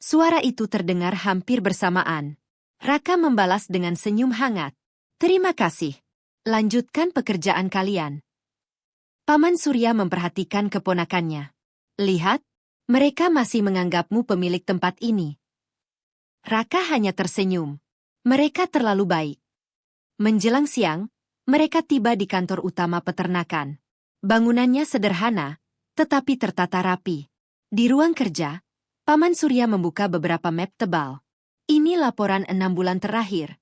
Suara itu terdengar hampir bersamaan. Raka membalas dengan senyum hangat. Terima kasih. Lanjutkan pekerjaan kalian. Paman Surya memperhatikan keponakannya. Lihat, mereka masih menganggapmu pemilik tempat ini. Raka hanya tersenyum. Mereka terlalu baik. Menjelang siang, mereka tiba di kantor utama peternakan. Bangunannya sederhana, tetapi tertata rapi. Di ruang kerja, Paman Surya membuka beberapa map tebal. Ini laporan 6 bulan terakhir.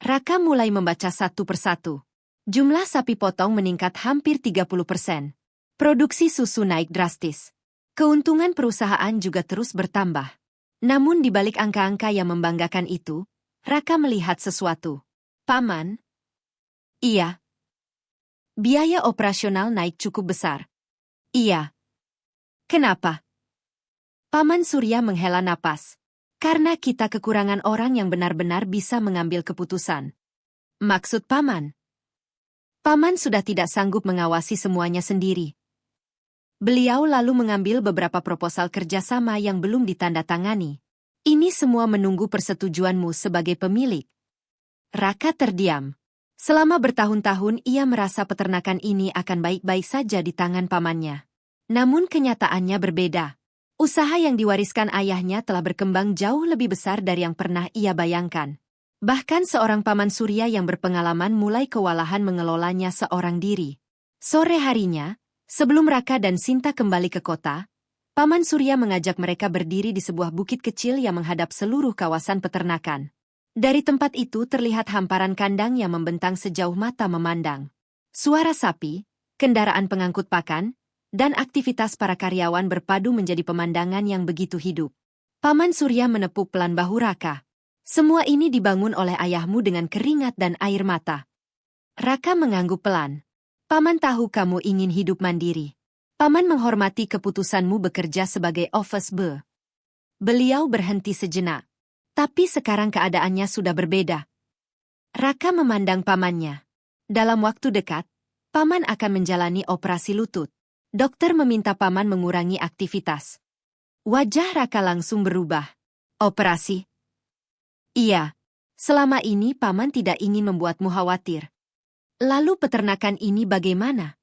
Raka mulai membaca satu persatu. Jumlah sapi potong meningkat hampir 30%. Produksi susu naik drastis. Keuntungan perusahaan juga terus bertambah. Namun di balik angka-angka yang membanggakan itu, Raka melihat sesuatu. Paman? Iya. Biaya operasional naik cukup besar. Iya. Kenapa? Paman Surya menghela napas. Karena kita kekurangan orang yang benar-benar bisa mengambil keputusan. Maksud Paman? Paman sudah tidak sanggup mengawasi semuanya sendiri. Beliau lalu mengambil beberapa proposal kerjasama yang belum ditandatangani. Ini semua menunggu persetujuanmu sebagai pemilik. Raka terdiam. Selama bertahun-tahun ia merasa peternakan ini akan baik-baik saja di tangan pamannya. Namun kenyataannya berbeda. Usaha yang diwariskan ayahnya telah berkembang jauh lebih besar dari yang pernah ia bayangkan. Bahkan seorang Paman Surya yang berpengalaman mulai kewalahan mengelolanya seorang diri. Sore harinya, sebelum Raka dan Sinta kembali ke kota, Paman Surya mengajak mereka berdiri di sebuah bukit kecil yang menghadap seluruh kawasan peternakan. Dari tempat itu terlihat hamparan kandang yang membentang sejauh mata memandang. Suara sapi, kendaraan pengangkut pakan, dan aktivitas para karyawan berpadu menjadi pemandangan yang begitu hidup. Paman Surya menepuk pelan bahu Raka. Semua ini dibangun oleh ayahmu dengan keringat dan air mata. Raka mengangguk pelan. Paman tahu kamu ingin hidup mandiri. Paman menghormati keputusanmu bekerja sebagai office boy. Beliau berhenti sejenak. Tapi sekarang keadaannya sudah berbeda. Raka memandang pamannya. Dalam waktu dekat, Paman akan menjalani operasi lutut. Dokter meminta Paman mengurangi aktivitas. Wajah Raka langsung berubah. Operasi? Iya. Selama ini Paman tidak ingin membuatmu khawatir. Lalu peternakan ini bagaimana?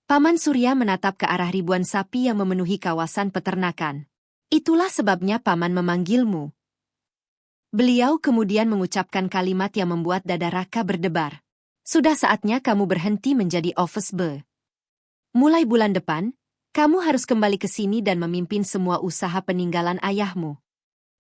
Paman Surya menatap ke arah ribuan sapi yang memenuhi kawasan peternakan. Itulah sebabnya Paman memanggilmu. Beliau kemudian mengucapkan kalimat yang membuat dada Raka berdebar. Sudah saatnya kamu berhenti menjadi office boy. Mulai bulan depan, kamu harus kembali ke sini dan memimpin semua usaha peninggalan ayahmu.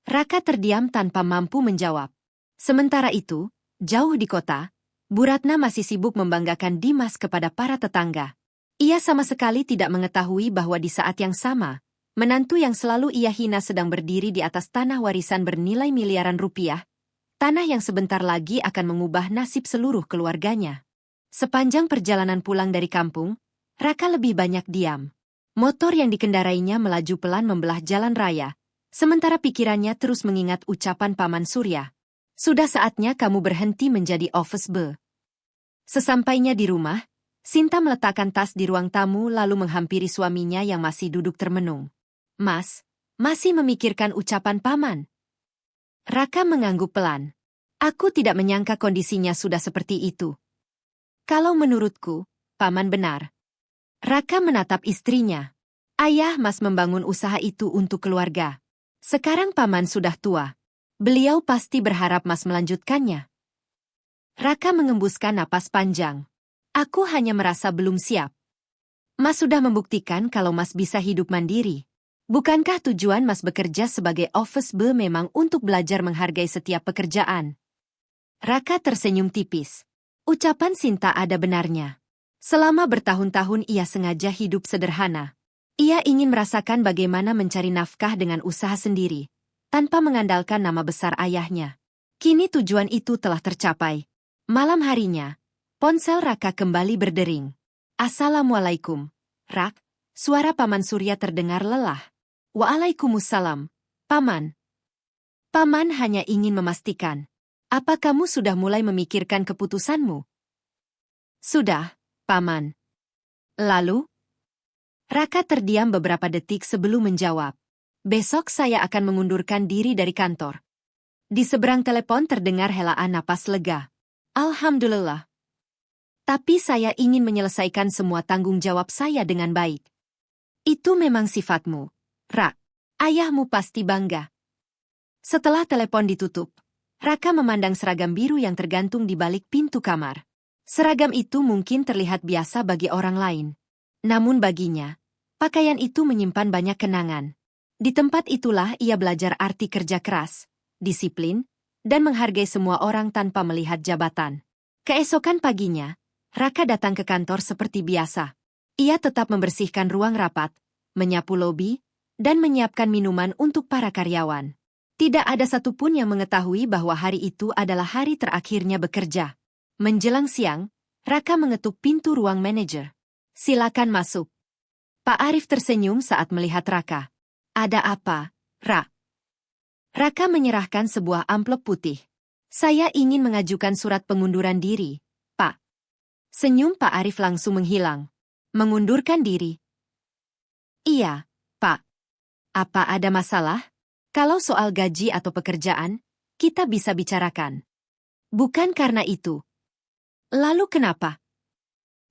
Raka terdiam tanpa mampu menjawab. Sementara itu, jauh di kota, Bu Ratna masih sibuk membanggakan Dimas kepada para tetangga. Ia sama sekali tidak mengetahui bahwa di saat yang sama, menantu yang selalu ia hina sedang berdiri di atas tanah warisan bernilai miliaran rupiah, tanah yang sebentar lagi akan mengubah nasib seluruh keluarganya. Sepanjang perjalanan pulang dari kampung, Raka lebih banyak diam. Motor yang dikendarainya melaju pelan membelah jalan raya, sementara pikirannya terus mengingat ucapan Paman Surya. Sudah saatnya kamu berhenti menjadi office boy. Sesampainya di rumah, Sinta meletakkan tas di ruang tamu lalu menghampiri suaminya yang masih duduk termenung. Mas, masih memikirkan ucapan Paman? Raka mengangguk pelan. Aku tidak menyangka kondisinya sudah seperti itu. Kalau menurutku, Paman benar. Raka menatap istrinya. Ayah Mas membangun usaha itu untuk keluarga. Sekarang Paman sudah tua. Beliau pasti berharap Mas melanjutkannya. Raka mengembuskan napas panjang. Aku hanya merasa belum siap. Mas sudah membuktikan kalau Mas bisa hidup mandiri. Bukankah tujuan Mas bekerja sebagai office boy memang untuk belajar menghargai setiap pekerjaan? Raka tersenyum tipis. Ucapan Sinta ada benarnya. Selama bertahun-tahun ia sengaja hidup sederhana. Ia ingin merasakan bagaimana mencari nafkah dengan usaha sendiri, tanpa mengandalkan nama besar ayahnya. Kini tujuan itu telah tercapai. Malam harinya, ponsel Raka kembali berdering. Assalamualaikum, Rak. Suara Paman Surya terdengar lelah. Waalaikumsalam, Paman. Paman hanya ingin memastikan. Apa kamu sudah mulai memikirkan keputusanmu? Sudah, Paman. Lalu? Raka terdiam beberapa detik sebelum menjawab. Besok saya akan mengundurkan diri dari kantor. Di seberang telepon terdengar helaan napas lega. Alhamdulillah. Tapi saya ingin menyelesaikan semua tanggung jawab saya dengan baik. Itu memang sifatmu, Rak. Ayahmu pasti bangga. Setelah telepon ditutup, Raka memandang seragam biru yang tergantung di balik pintu kamar. Seragam itu mungkin terlihat biasa bagi orang lain. Namun baginya, pakaian itu menyimpan banyak kenangan. Di tempat itulah ia belajar arti kerja keras, disiplin, dan menghargai semua orang tanpa melihat jabatan. Keesokan paginya, Raka datang ke kantor seperti biasa. Ia tetap membersihkan ruang rapat, menyapu lobi, dan menyiapkan minuman untuk para karyawan. Tidak ada satupun yang mengetahui bahwa hari itu adalah hari terakhirnya bekerja. Menjelang siang, Raka mengetuk pintu ruang manajer. Silakan masuk. Pak Arif tersenyum saat melihat Raka. Ada apa, Rak? Raka menyerahkan sebuah amplop putih. Saya ingin mengajukan surat pengunduran diri, Pak. Senyum Pak Arif langsung menghilang. Mengundurkan diri? Iya, Pak. Apa ada masalah? Kalau soal gaji atau pekerjaan, kita bisa bicarakan. Bukan karena itu. Lalu kenapa?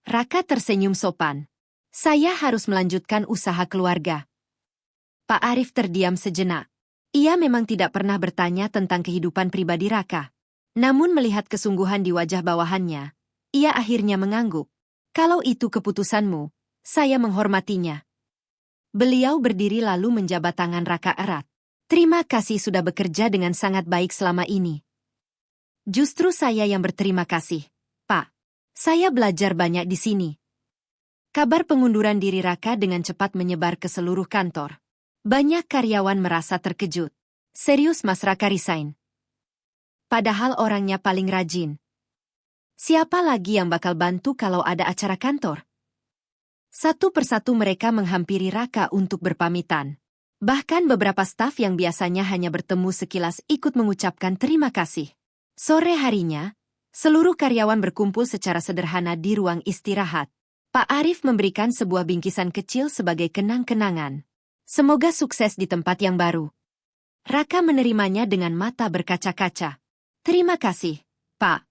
Raka tersenyum sopan. Saya harus melanjutkan usaha keluarga. Pak Arif terdiam sejenak. Ia memang tidak pernah bertanya tentang kehidupan pribadi Raka. Namun melihat kesungguhan di wajah bawahannya, ia akhirnya mengangguk. Kalau itu keputusanmu, saya menghormatinya. Beliau berdiri lalu menjabat tangan Raka erat. Terima kasih sudah bekerja dengan sangat baik selama ini. Justru saya yang berterima kasih, Pak. Saya belajar banyak di sini. Kabar pengunduran diri Raka dengan cepat menyebar ke seluruh kantor. Banyak karyawan merasa terkejut. Serius Mas Raka resign? Padahal orangnya paling rajin. Siapa lagi yang bakal bantu kalau ada acara kantor? Satu persatu mereka menghampiri Raka untuk berpamitan. Bahkan beberapa staf yang biasanya hanya bertemu sekilas ikut mengucapkan terima kasih. Sore harinya, Seluruh karyawan berkumpul secara sederhana di ruang istirahat. Pak Arif memberikan sebuah bingkisan kecil sebagai kenang-kenangan. Semoga sukses di tempat yang baru. Raka menerimanya dengan mata berkaca-kaca. Terima kasih, Pak.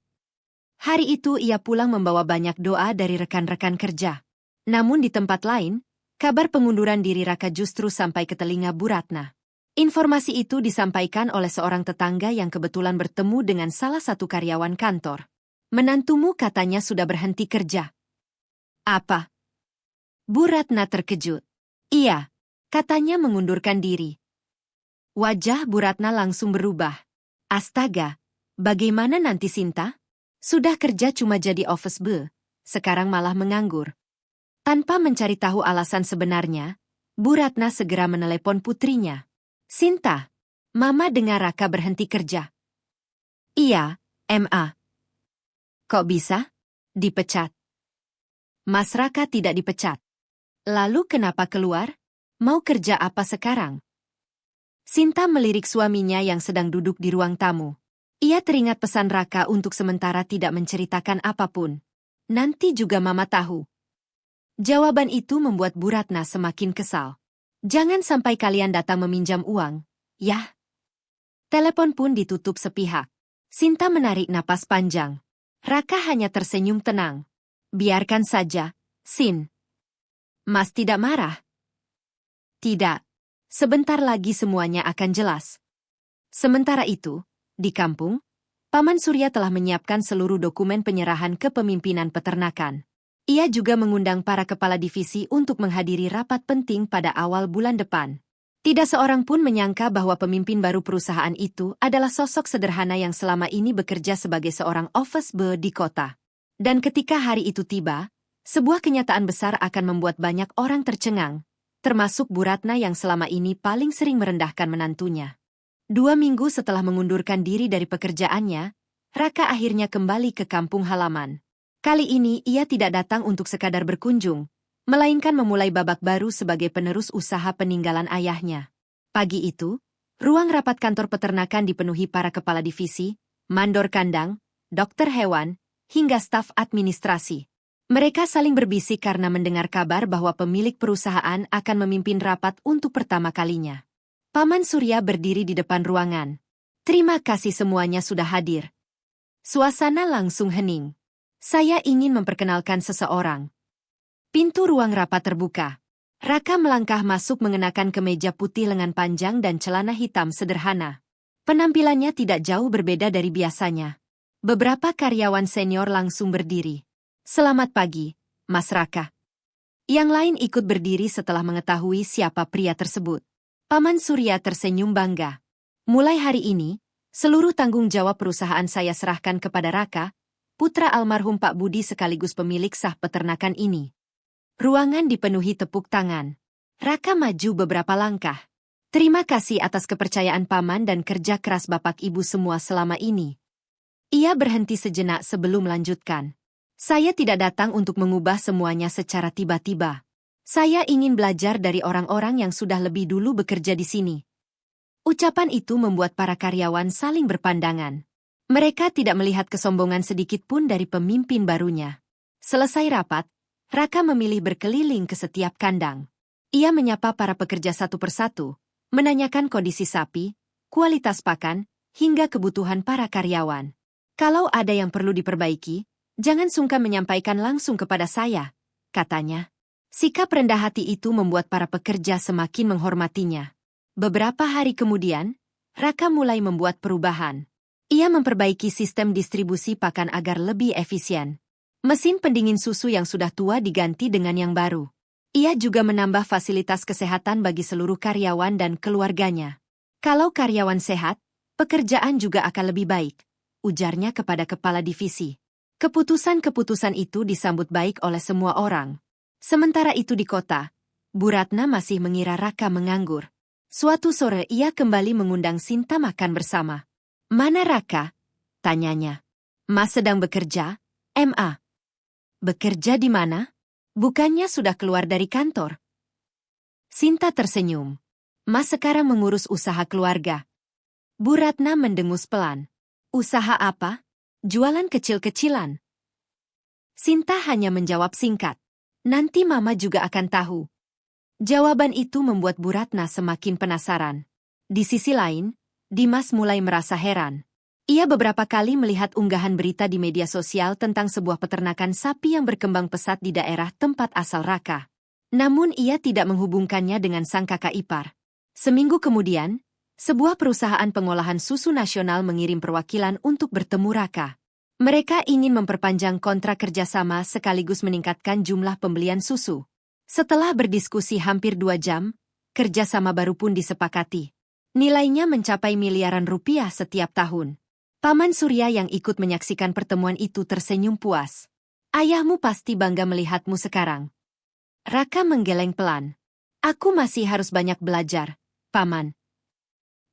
Hari itu ia pulang membawa banyak doa dari rekan-rekan kerja. Namun di tempat lain, kabar pengunduran diri Raka justru sampai ke telinga Bu Ratna. Informasi itu disampaikan oleh seorang tetangga yang kebetulan bertemu dengan salah satu karyawan kantor. Menantumu katanya sudah berhenti kerja. Apa? Bu Ratna terkejut. Iya, katanya mengundurkan diri. Wajah Bu Ratna langsung berubah. Astaga, bagaimana nanti Sinta? Sudah kerja cuma jadi office boy, sekarang malah menganggur. Tanpa mencari tahu alasan sebenarnya, Bu Ratna segera menelepon putrinya. Sinta, Mama dengar Raka berhenti kerja. Iya, Ma. Kok bisa? Dipecat. Mas Raka tidak dipecat. Lalu kenapa keluar? Mau kerja apa sekarang? Sinta melirik suaminya yang sedang duduk di ruang tamu. Ia teringat pesan Raka untuk sementara tidak menceritakan apapun. Nanti juga Mama tahu. Jawaban itu membuat Bu Ratna semakin kesal. Jangan sampai kalian datang meminjam uang, ya. Telepon pun ditutup sepihak. Sinta menarik napas panjang. Raka hanya tersenyum tenang. Biarkan saja, Sin. Mas tidak marah? Tidak. Sebentar lagi semuanya akan jelas. Sementara itu, di kampung, Paman Surya telah menyiapkan seluruh dokumen penyerahan kepemimpinan peternakan. Ia juga mengundang para kepala divisi untuk menghadiri rapat penting pada awal bulan depan. Tidak seorang pun menyangka bahwa pemimpin baru perusahaan itu adalah sosok sederhana yang selama ini bekerja sebagai seorang office boy di kota. Dan ketika hari itu tiba, sebuah kenyataan besar akan membuat banyak orang tercengang, termasuk Bu Ratna yang selama ini paling sering merendahkan menantunya. 2 minggu setelah mengundurkan diri dari pekerjaannya, Raka akhirnya kembali ke kampung halaman. Kali ini ia tidak datang untuk sekadar berkunjung, melainkan memulai babak baru sebagai penerus usaha peninggalan ayahnya. Pagi itu, ruang rapat kantor peternakan dipenuhi para kepala divisi, mandor kandang, dokter hewan, hingga staf administrasi. Mereka saling berbisik karena mendengar kabar bahwa pemilik perusahaan akan memimpin rapat untuk pertama kalinya. Paman Surya berdiri di depan ruangan. Terima kasih semuanya sudah hadir. Suasana langsung hening. Saya ingin memperkenalkan seseorang. Pintu ruang rapat terbuka. Raka melangkah masuk mengenakan kemeja putih lengan panjang dan celana hitam sederhana. Penampilannya tidak jauh berbeda dari biasanya. Beberapa karyawan senior langsung berdiri. Selamat pagi, Mas Raka. Yang lain ikut berdiri setelah mengetahui siapa pria tersebut. Paman Surya tersenyum bangga. Mulai hari ini, seluruh tanggung jawab perusahaan saya serahkan kepada Raka, putra almarhum Pak Budi sekaligus pemilik sah peternakan ini. Ruangan dipenuhi tepuk tangan. Raka maju beberapa langkah. Terima kasih atas kepercayaan Paman dan kerja keras Bapak Ibu semua selama ini. Ia berhenti sejenak sebelum melanjutkan. Saya tidak datang untuk mengubah semuanya secara tiba-tiba. Saya ingin belajar dari orang-orang yang sudah lebih dulu bekerja di sini. Ucapan itu membuat para karyawan saling berpandangan. Mereka tidak melihat kesombongan sedikit pun dari pemimpin barunya. Selesai rapat, Raka memilih berkeliling ke setiap kandang. Ia menyapa para pekerja satu persatu, menanyakan kondisi sapi, kualitas pakan, hingga kebutuhan para karyawan. Kalau ada yang perlu diperbaiki, jangan sungkan menyampaikan langsung kepada saya, katanya. Sikap rendah hati itu membuat para pekerja semakin menghormatinya. Beberapa hari kemudian, Raka mulai membuat perubahan. Ia memperbaiki sistem distribusi pakan agar lebih efisien. Mesin pendingin susu yang sudah tua diganti dengan yang baru. Ia juga menambah fasilitas kesehatan bagi seluruh karyawan dan keluarganya. Kalau karyawan sehat, pekerjaan juga akan lebih baik, ujarnya kepada kepala divisi. Keputusan-keputusan itu disambut baik oleh semua orang. Sementara itu di kota, Bu Ratna masih mengira Raka menganggur. Suatu sore ia kembali mengundang Sinta makan bersama. Mana Raka? Tanyanya. Mas sedang bekerja, Ma. Bekerja di mana? Bukannya sudah keluar dari kantor? Sinta tersenyum. Mas sekarang mengurus usaha keluarga. Bu Ratna mendengus pelan. Usaha apa? Jualan kecil-kecilan. Sinta hanya menjawab singkat. Nanti Mama juga akan tahu. Jawaban itu membuat Bu Ratna semakin penasaran. Di sisi lain, Dimas mulai merasa heran. Ia beberapa kali melihat unggahan berita di media sosial tentang sebuah peternakan sapi yang berkembang pesat di daerah tempat asal Raka. Namun ia tidak menghubungkannya dengan sang kakak ipar. Seminggu kemudian, sebuah perusahaan pengolahan susu nasional mengirim perwakilan untuk bertemu Raka. Mereka ingin memperpanjang kontrak kerjasama sekaligus meningkatkan jumlah pembelian susu. Setelah berdiskusi hampir 2 jam, kerjasama baru pun disepakati. Nilainya mencapai miliaran rupiah setiap tahun. Paman Surya yang ikut menyaksikan pertemuan itu tersenyum puas. Ayahmu pasti bangga melihatmu sekarang. Raka menggeleng pelan. Aku masih harus banyak belajar, Paman.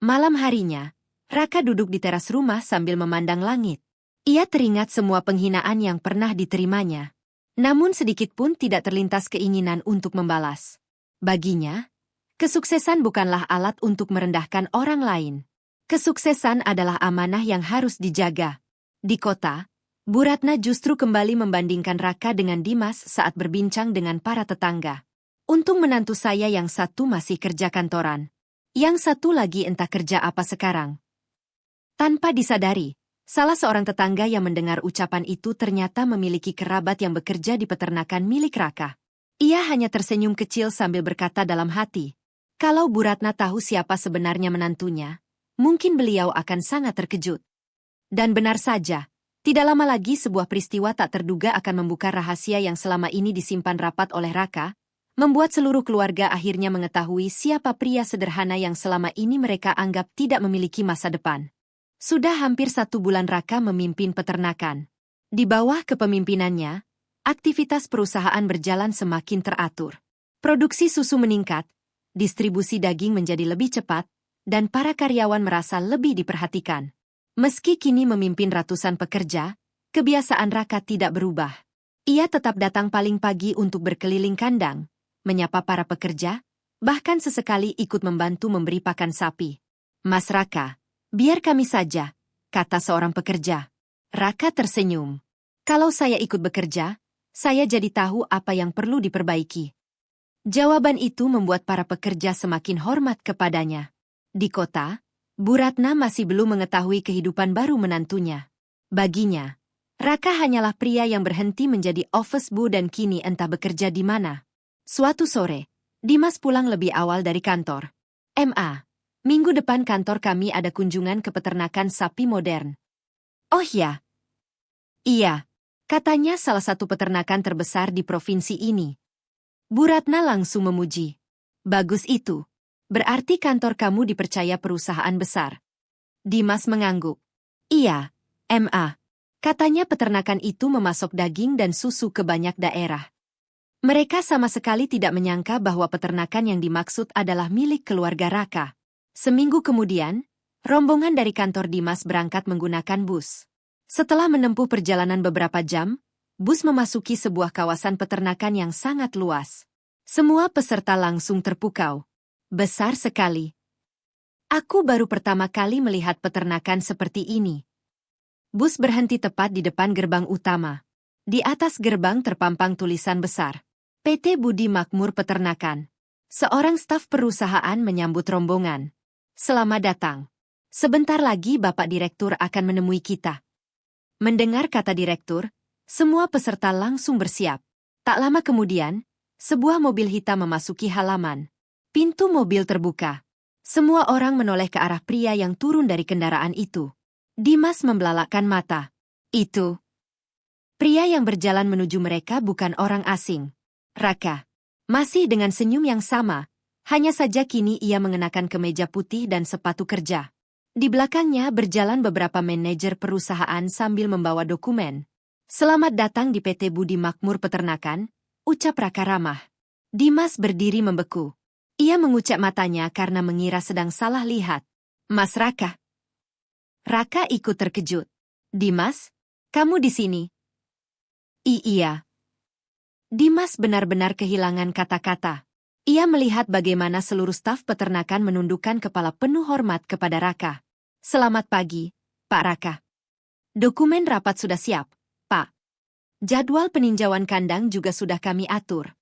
Malam harinya, Raka duduk di teras rumah sambil memandang langit. Ia teringat semua penghinaan yang pernah diterimanya. Namun sedikit pun tidak terlintas keinginan untuk membalas. Baginya, kesuksesan bukanlah alat untuk merendahkan orang lain. Kesuksesan adalah amanah yang harus dijaga. Di kota, Bu Ratna justru kembali membandingkan Raka dengan Dimas saat berbincang dengan para tetangga. Untung menantu saya yang satu masih kerja kantoran. Yang satu lagi entah kerja apa sekarang. Tanpa disadari, salah seorang tetangga yang mendengar ucapan itu ternyata memiliki kerabat yang bekerja di peternakan milik Raka. Ia hanya tersenyum kecil sambil berkata dalam hati, kalau Bu Ratna tahu siapa sebenarnya menantunya, mungkin beliau akan sangat terkejut. Dan benar saja, tidak lama lagi sebuah peristiwa tak terduga akan membuka rahasia yang selama ini disimpan rapat oleh Raka, membuat seluruh keluarga akhirnya mengetahui siapa pria sederhana yang selama ini mereka anggap tidak memiliki masa depan. Sudah hampir 1 bulan Raka memimpin peternakan. Di bawah kepemimpinannya, aktivitas perusahaan berjalan semakin teratur. Produksi susu meningkat, distribusi daging menjadi lebih cepat, dan para karyawan merasa lebih diperhatikan. Meski kini memimpin ratusan pekerja, kebiasaan Raka tidak berubah. Ia tetap datang paling pagi untuk berkeliling kandang, menyapa para pekerja, bahkan sesekali ikut membantu memberi pakan sapi. Mas Raka, biar kami saja, kata seorang pekerja. Raka tersenyum. Kalau saya ikut bekerja, saya jadi tahu apa yang perlu diperbaiki. Jawaban itu membuat para pekerja semakin hormat kepadanya. Di kota, Bu Ratna masih belum mengetahui kehidupan baru menantunya. Baginya, Raka hanyalah pria yang berhenti menjadi office boy dan kini entah bekerja di mana. Suatu sore, Dimas pulang lebih awal dari kantor. Minggu depan kantor kami ada kunjungan ke peternakan sapi modern. Oh ya? Iya, katanya salah satu peternakan terbesar di provinsi ini. Bu Ratna langsung memuji. Bagus itu. Berarti kantor kamu dipercaya perusahaan besar. Dimas mengangguk. Iya, katanya peternakan itu memasok daging dan susu ke banyak daerah. Mereka sama sekali tidak menyangka bahwa peternakan yang dimaksud adalah milik keluarga Raka. Seminggu kemudian, rombongan dari kantor Dimas berangkat menggunakan bus. Setelah menempuh perjalanan beberapa jam, bus memasuki sebuah kawasan peternakan yang sangat luas. Semua peserta langsung terpukau. Besar sekali. Aku baru pertama kali melihat peternakan seperti ini. Bus berhenti tepat di depan gerbang utama. Di atas gerbang terpampang tulisan besar. PT Budi Makmur Peternakan. Seorang staf perusahaan menyambut rombongan. Selamat datang. Sebentar lagi Bapak Direktur akan menemui kita. Mendengar kata direktur, semua peserta langsung bersiap. Tak lama kemudian, sebuah mobil hitam memasuki halaman. Pintu mobil terbuka. Semua orang menoleh ke arah pria yang turun dari kendaraan itu. Dimas membelalakkan mata. Itu. Pria yang berjalan menuju mereka bukan orang asing. Raka. Masih dengan senyum yang sama, hanya saja kini ia mengenakan kemeja putih dan sepatu kerja. Di belakangnya berjalan beberapa manajer perusahaan sambil membawa dokumen. Selamat datang di PT Budi Makmur Peternakan, ucap Raka ramah. Dimas berdiri membeku. Ia mengucap matanya karena mengira sedang salah lihat. Mas Raka. Raka ikut terkejut. Dimas, kamu di sini? Iya. Dimas benar-benar kehilangan kata-kata. Ia melihat bagaimana seluruh staf peternakan menundukkan kepala penuh hormat kepada Raka. Selamat pagi, Pak Raka. Dokumen rapat sudah siap, Pak. Jadwal peninjauan kandang juga sudah kami atur.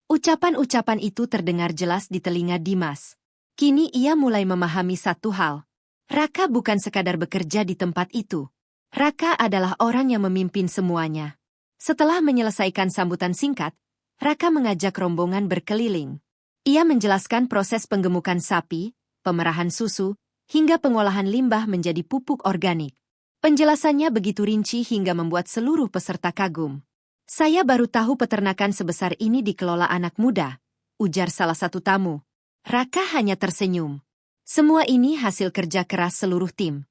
Ucapan-ucapan itu terdengar jelas di telinga Dimas. Kini ia mulai memahami satu hal. Raka bukan sekadar bekerja di tempat itu. Raka adalah orang yang memimpin semuanya. Setelah menyelesaikan sambutan singkat, Raka mengajak rombongan berkeliling. Ia menjelaskan proses penggemukan sapi, pemerahan susu, hingga pengolahan limbah menjadi pupuk organik. Penjelasannya begitu rinci hingga membuat seluruh peserta kagum. Saya baru tahu peternakan sebesar ini dikelola anak muda, ujar salah satu tamu. Raka hanya tersenyum. Semua ini hasil kerja keras seluruh tim.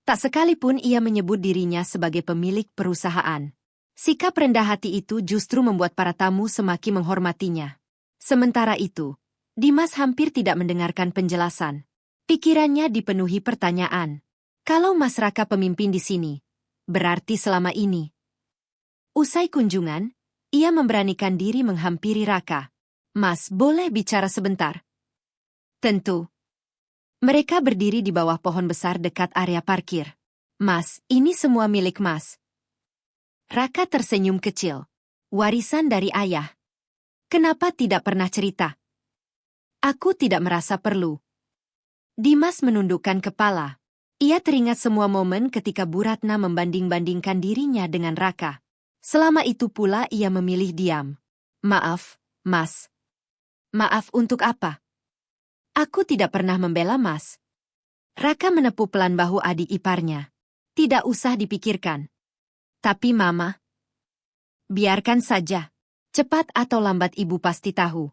Tak sekalipun ia menyebut dirinya sebagai pemilik perusahaan. Sikap rendah hati itu justru membuat para tamu semakin menghormatinya. Sementara itu, Dimas hampir tidak mendengarkan penjelasan. Pikirannya dipenuhi pertanyaan. Kalau Mas Raka pemimpin di sini, berarti selama ini. Usai kunjungan, ia memberanikan diri menghampiri Raka. Mas, boleh bicara sebentar? Tentu. Mereka berdiri di bawah pohon besar dekat area parkir. Mas, ini semua milik Mas. Raka tersenyum kecil. Warisan dari ayah. Kenapa tidak pernah cerita? Aku tidak merasa perlu. Dimas menundukkan kepala. Ia teringat semua momen ketika Bu Ratna membanding-bandingkan dirinya dengan Raka. Selama itu pula ia memilih diam. Maaf, Mas. Maaf untuk apa? Aku tidak pernah membela Mas. Raka menepuk pelan bahu adik iparnya. Tidak usah dipikirkan. Tapi Mama. Biarkan saja. Cepat atau lambat ibu pasti tahu.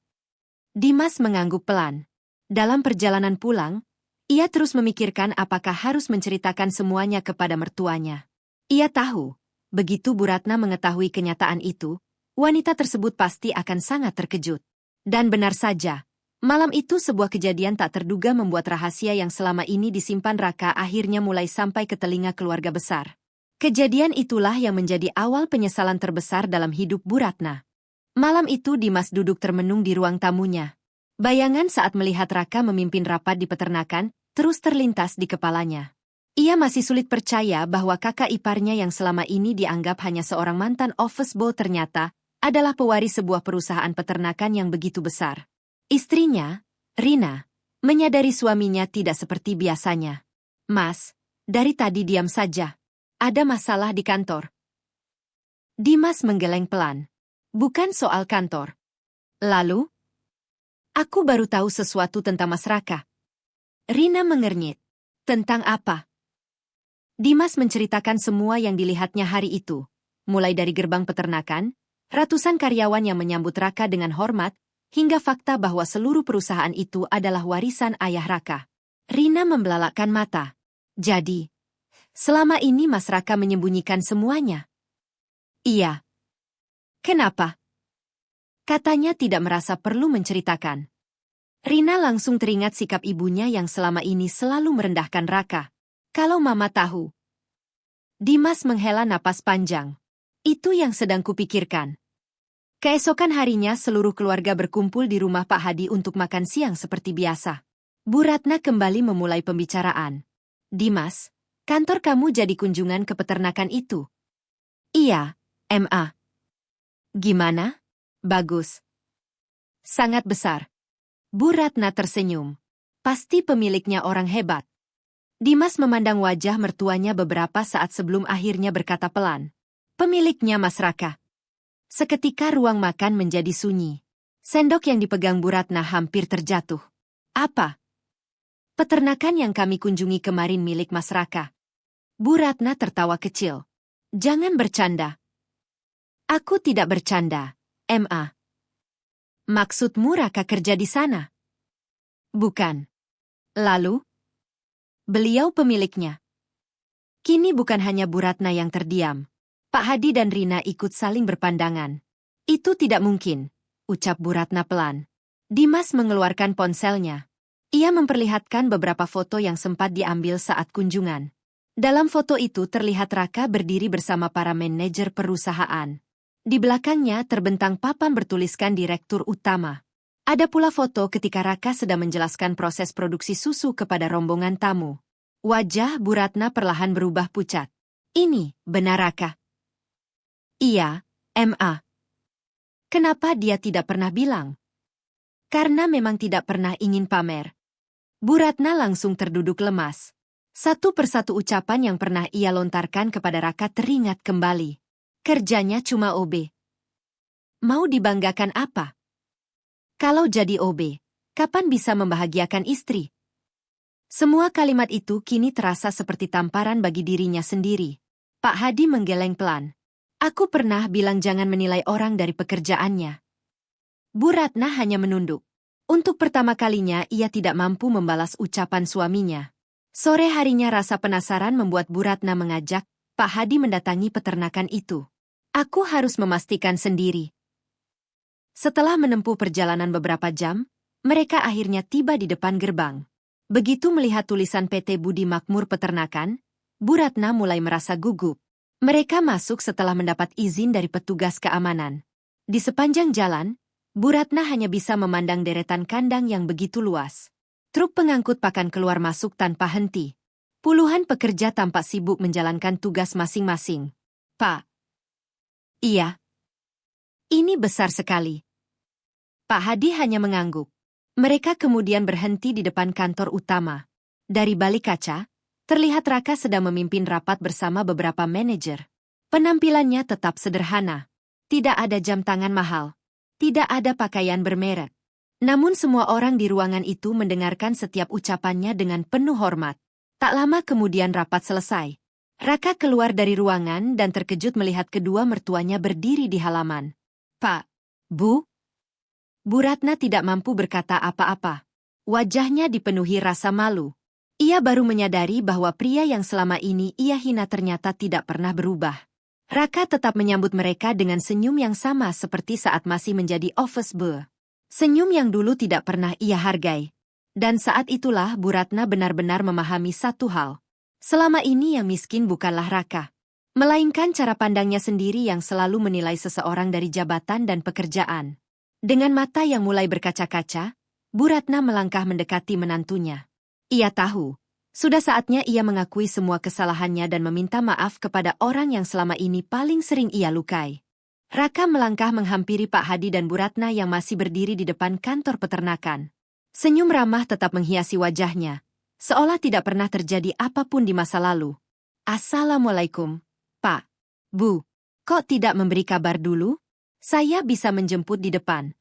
Dimas mengangguk pelan. Dalam perjalanan pulang, ia terus memikirkan apakah harus menceritakan semuanya kepada mertuanya. Ia tahu, begitu Bu Ratna mengetahui kenyataan itu, wanita tersebut pasti akan sangat terkejut. Dan benar saja, malam itu sebuah kejadian tak terduga membuat rahasia yang selama ini disimpan Raka akhirnya mulai sampai ke telinga keluarga besar. Kejadian itulah yang menjadi awal penyesalan terbesar dalam hidup Bu Ratna. Malam itu Dimas duduk termenung di ruang tamunya. Bayangan saat melihat Raka memimpin rapat di peternakan terus terlintas di kepalanya. Ia masih sulit percaya bahwa kakak iparnya yang selama ini dianggap hanya seorang mantan office boy ternyata adalah pewaris sebuah perusahaan peternakan yang begitu besar. Istrinya, Rina, menyadari suaminya tidak seperti biasanya. Mas, dari tadi diam saja. Ada masalah di kantor. Dimas menggeleng pelan. Bukan soal kantor. Lalu? Aku baru tahu sesuatu tentang Mas Raka. Rina mengernyit. Tentang apa? Dimas menceritakan semua yang dilihatnya hari itu. Mulai dari gerbang peternakan, ratusan karyawan yang menyambut Raka dengan hormat, hingga fakta bahwa seluruh perusahaan itu adalah warisan ayah Raka. Rina membelalakkan mata. Jadi, selama ini Mas Raka menyembunyikan semuanya? Iya. Kenapa? Katanya tidak merasa perlu menceritakan. Rina langsung teringat sikap ibunya yang selama ini selalu merendahkan Raka. Kalau Mama tahu. Dimas menghela napas panjang. Itu yang sedang kupikirkan. Keesokan harinya seluruh keluarga berkumpul di rumah Pak Hadi untuk makan siang seperti biasa. Bu Ratna kembali memulai pembicaraan. Dimas, kantor kamu jadi kunjungan ke peternakan itu? Iya, Ma. Gimana? Bagus. Sangat besar. Bu Ratna tersenyum. Pasti pemiliknya orang hebat. Dimas memandang wajah mertuanya beberapa saat sebelum akhirnya berkata pelan. Pemiliknya Mas Raka. Seketika ruang makan menjadi sunyi. Sendok yang dipegang Bu Ratna hampir terjatuh. Apa? Peternakan yang kami kunjungi kemarin milik Mas Raka. Bu Ratna tertawa kecil. Jangan bercanda. Aku tidak bercanda, Ma. Maksudmu Raka kerja di sana? Bukan. Lalu? Beliau pemiliknya. Kini bukan hanya Bu Ratna yang terdiam. Pak Hadi dan Rina ikut saling berpandangan. Itu tidak mungkin, ucap Bu Ratna pelan. Dimas mengeluarkan ponselnya. Ia memperlihatkan beberapa foto yang sempat diambil saat kunjungan. Dalam foto itu terlihat Raka berdiri bersama para manajer perusahaan. Di belakangnya terbentang papan bertuliskan Direktur Utama. Ada pula foto ketika Raka sedang menjelaskan proses produksi susu kepada rombongan tamu. Wajah Bu Ratna perlahan berubah pucat. Ini, benar Raka? Iya, Ma. Kenapa dia tidak pernah bilang? Karena memang tidak pernah ingin pamer. Bu Ratna langsung terduduk lemas. Satu persatu ucapan yang pernah ia lontarkan kepada Raka teringat kembali. Kerjanya cuma OB. Mau dibanggakan apa? Kalau jadi OB, kapan bisa membahagiakan istri? Semua kalimat itu kini terasa seperti tamparan bagi dirinya sendiri. Pak Hadi menggeleng pelan. Aku pernah bilang jangan menilai orang dari pekerjaannya. Bu Ratna hanya menunduk. Untuk pertama kalinya ia tidak mampu membalas ucapan suaminya. Sore harinya rasa penasaran membuat Bu Ratna mengajak Pak Hadi mendatangi peternakan itu. Aku harus memastikan sendiri. Setelah menempuh perjalanan beberapa jam, mereka akhirnya tiba di depan gerbang. Begitu melihat tulisan PT Budi Makmur Peternakan, Bu Ratna mulai merasa gugup. Mereka masuk setelah mendapat izin dari petugas keamanan. Di sepanjang jalan, Bu Ratna hanya bisa memandang deretan kandang yang begitu luas. Truk pengangkut pakan keluar masuk tanpa henti. Puluhan pekerja tampak sibuk menjalankan tugas masing-masing. Pak. Iya. Ini besar sekali. Pak Hadi hanya mengangguk. Mereka kemudian berhenti di depan kantor utama. Dari balik kaca, terlihat Raka sedang memimpin rapat bersama beberapa manajer. Penampilannya tetap sederhana. Tidak ada jam tangan mahal. Tidak ada pakaian bermerek. Namun semua orang di ruangan itu mendengarkan setiap ucapannya dengan penuh hormat. Tak lama kemudian rapat selesai. Raka keluar dari ruangan dan terkejut melihat kedua mertuanya berdiri di halaman. Pak, Bu? Bu Ratna tidak mampu berkata apa-apa. Wajahnya dipenuhi rasa malu. Ia baru menyadari bahwa pria yang selama ini ia hina ternyata tidak pernah berubah. Raka tetap menyambut mereka dengan senyum yang sama seperti saat masih menjadi office boy. Senyum yang dulu tidak pernah ia hargai. Dan saat itulah Bu Ratna benar-benar memahami satu hal. Selama ini yang miskin bukanlah Raka. Melainkan cara pandangnya sendiri yang selalu menilai seseorang dari jabatan dan pekerjaan. Dengan mata yang mulai berkaca-kaca, Bu Ratna melangkah mendekati menantunya. Ia tahu. Sudah saatnya ia mengakui semua kesalahannya dan meminta maaf kepada orang yang selama ini paling sering ia lukai. Raka melangkah menghampiri Pak Hadi dan Bu Ratna yang masih berdiri di depan kantor peternakan. Senyum ramah tetap menghiasi wajahnya, seolah tidak pernah terjadi apapun di masa lalu. Assalamualaikum, Pak. Bu, kok tidak memberi kabar dulu? Saya bisa menjemput di depan.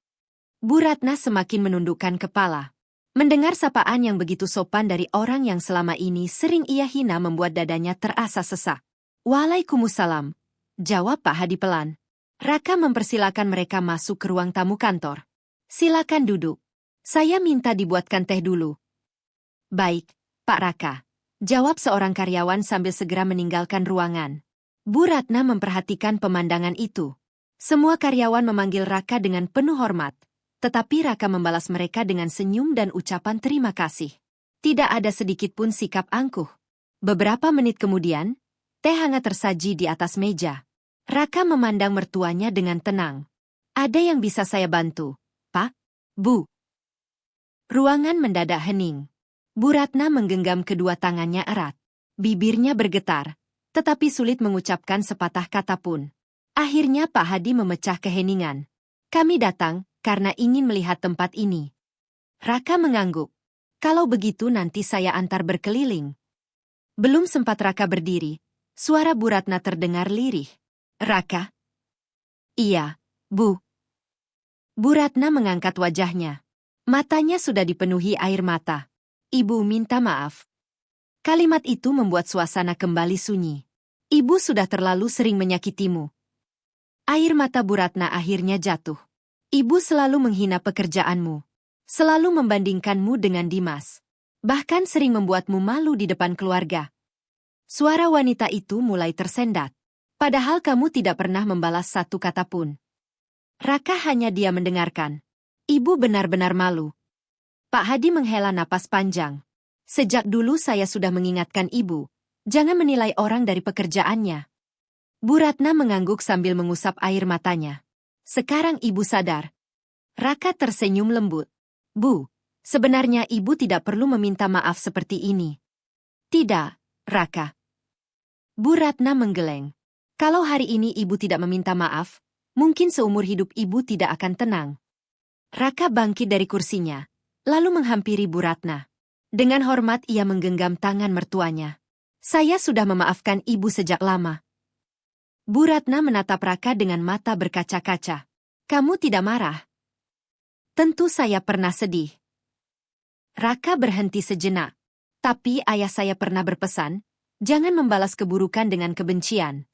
Bu Ratna semakin menundukkan kepala. Mendengar sapaan yang begitu sopan dari orang yang selama ini sering ia hina membuat dadanya terasa sesak. Waalaikumsalam, jawab Pak Hadi pelan. Raka mempersilakan mereka masuk ke ruang tamu kantor. Silakan duduk. Saya minta dibuatkan teh dulu. Baik, Pak Raka, jawab seorang karyawan sambil segera meninggalkan ruangan. Bu Ratna memperhatikan pemandangan itu. Semua karyawan memanggil Raka dengan penuh hormat. Tetapi Raka membalas mereka dengan senyum dan ucapan terima kasih. Tidak ada sedikit pun sikap angkuh. Beberapa menit kemudian, teh hangat tersaji di atas meja. Raka memandang mertuanya dengan tenang. Ada yang bisa saya bantu, Pak? Bu? Ruangan mendadak hening. Bu Ratna menggenggam kedua tangannya erat. Bibirnya bergetar, tetapi sulit mengucapkan sepatah kata pun. Akhirnya Pak Hadi memecah keheningan. Kami datang karena ingin melihat tempat ini. Raka mengangguk. Kalau begitu nanti saya antar berkeliling. Belum sempat Raka berdiri, suara Bu Ratna terdengar lirih. Raka? Iya, Bu. Bu Ratna mengangkat wajahnya. Matanya sudah dipenuhi air mata. Ibu minta maaf. Kalimat itu membuat suasana kembali sunyi. Ibu sudah terlalu sering menyakitimu. Air mata Bu Ratna akhirnya jatuh. Ibu selalu menghina pekerjaanmu. Selalu membandingkanmu dengan Dimas. Bahkan sering membuatmu malu di depan keluarga. Suara wanita itu mulai tersendat. Padahal kamu tidak pernah membalas satu kata pun. Raka hanya diam mendengarkan. Ibu benar-benar malu. Pak Hadi menghela napas panjang. Sejak dulu saya sudah mengingatkan ibu. Jangan menilai orang dari pekerjaannya. Bu Ratna mengangguk sambil mengusap air matanya. Sekarang ibu sadar. Raka tersenyum lembut. Bu, sebenarnya ibu tidak perlu meminta maaf seperti ini. Tidak, Raka. Bu Ratna menggeleng. Kalau hari ini ibu tidak meminta maaf, mungkin seumur hidup ibu tidak akan tenang. Raka bangkit dari kursinya, lalu menghampiri Bu Ratna. Dengan hormat ia menggenggam tangan mertuanya. Saya sudah memaafkan ibu sejak lama. Bu Ratna menatap Raka dengan mata berkaca-kaca. Kamu tidak marah? Tentu saya pernah sedih. Raka berhenti sejenak. Tapi ayah saya pernah berpesan, jangan membalas keburukan dengan kebencian.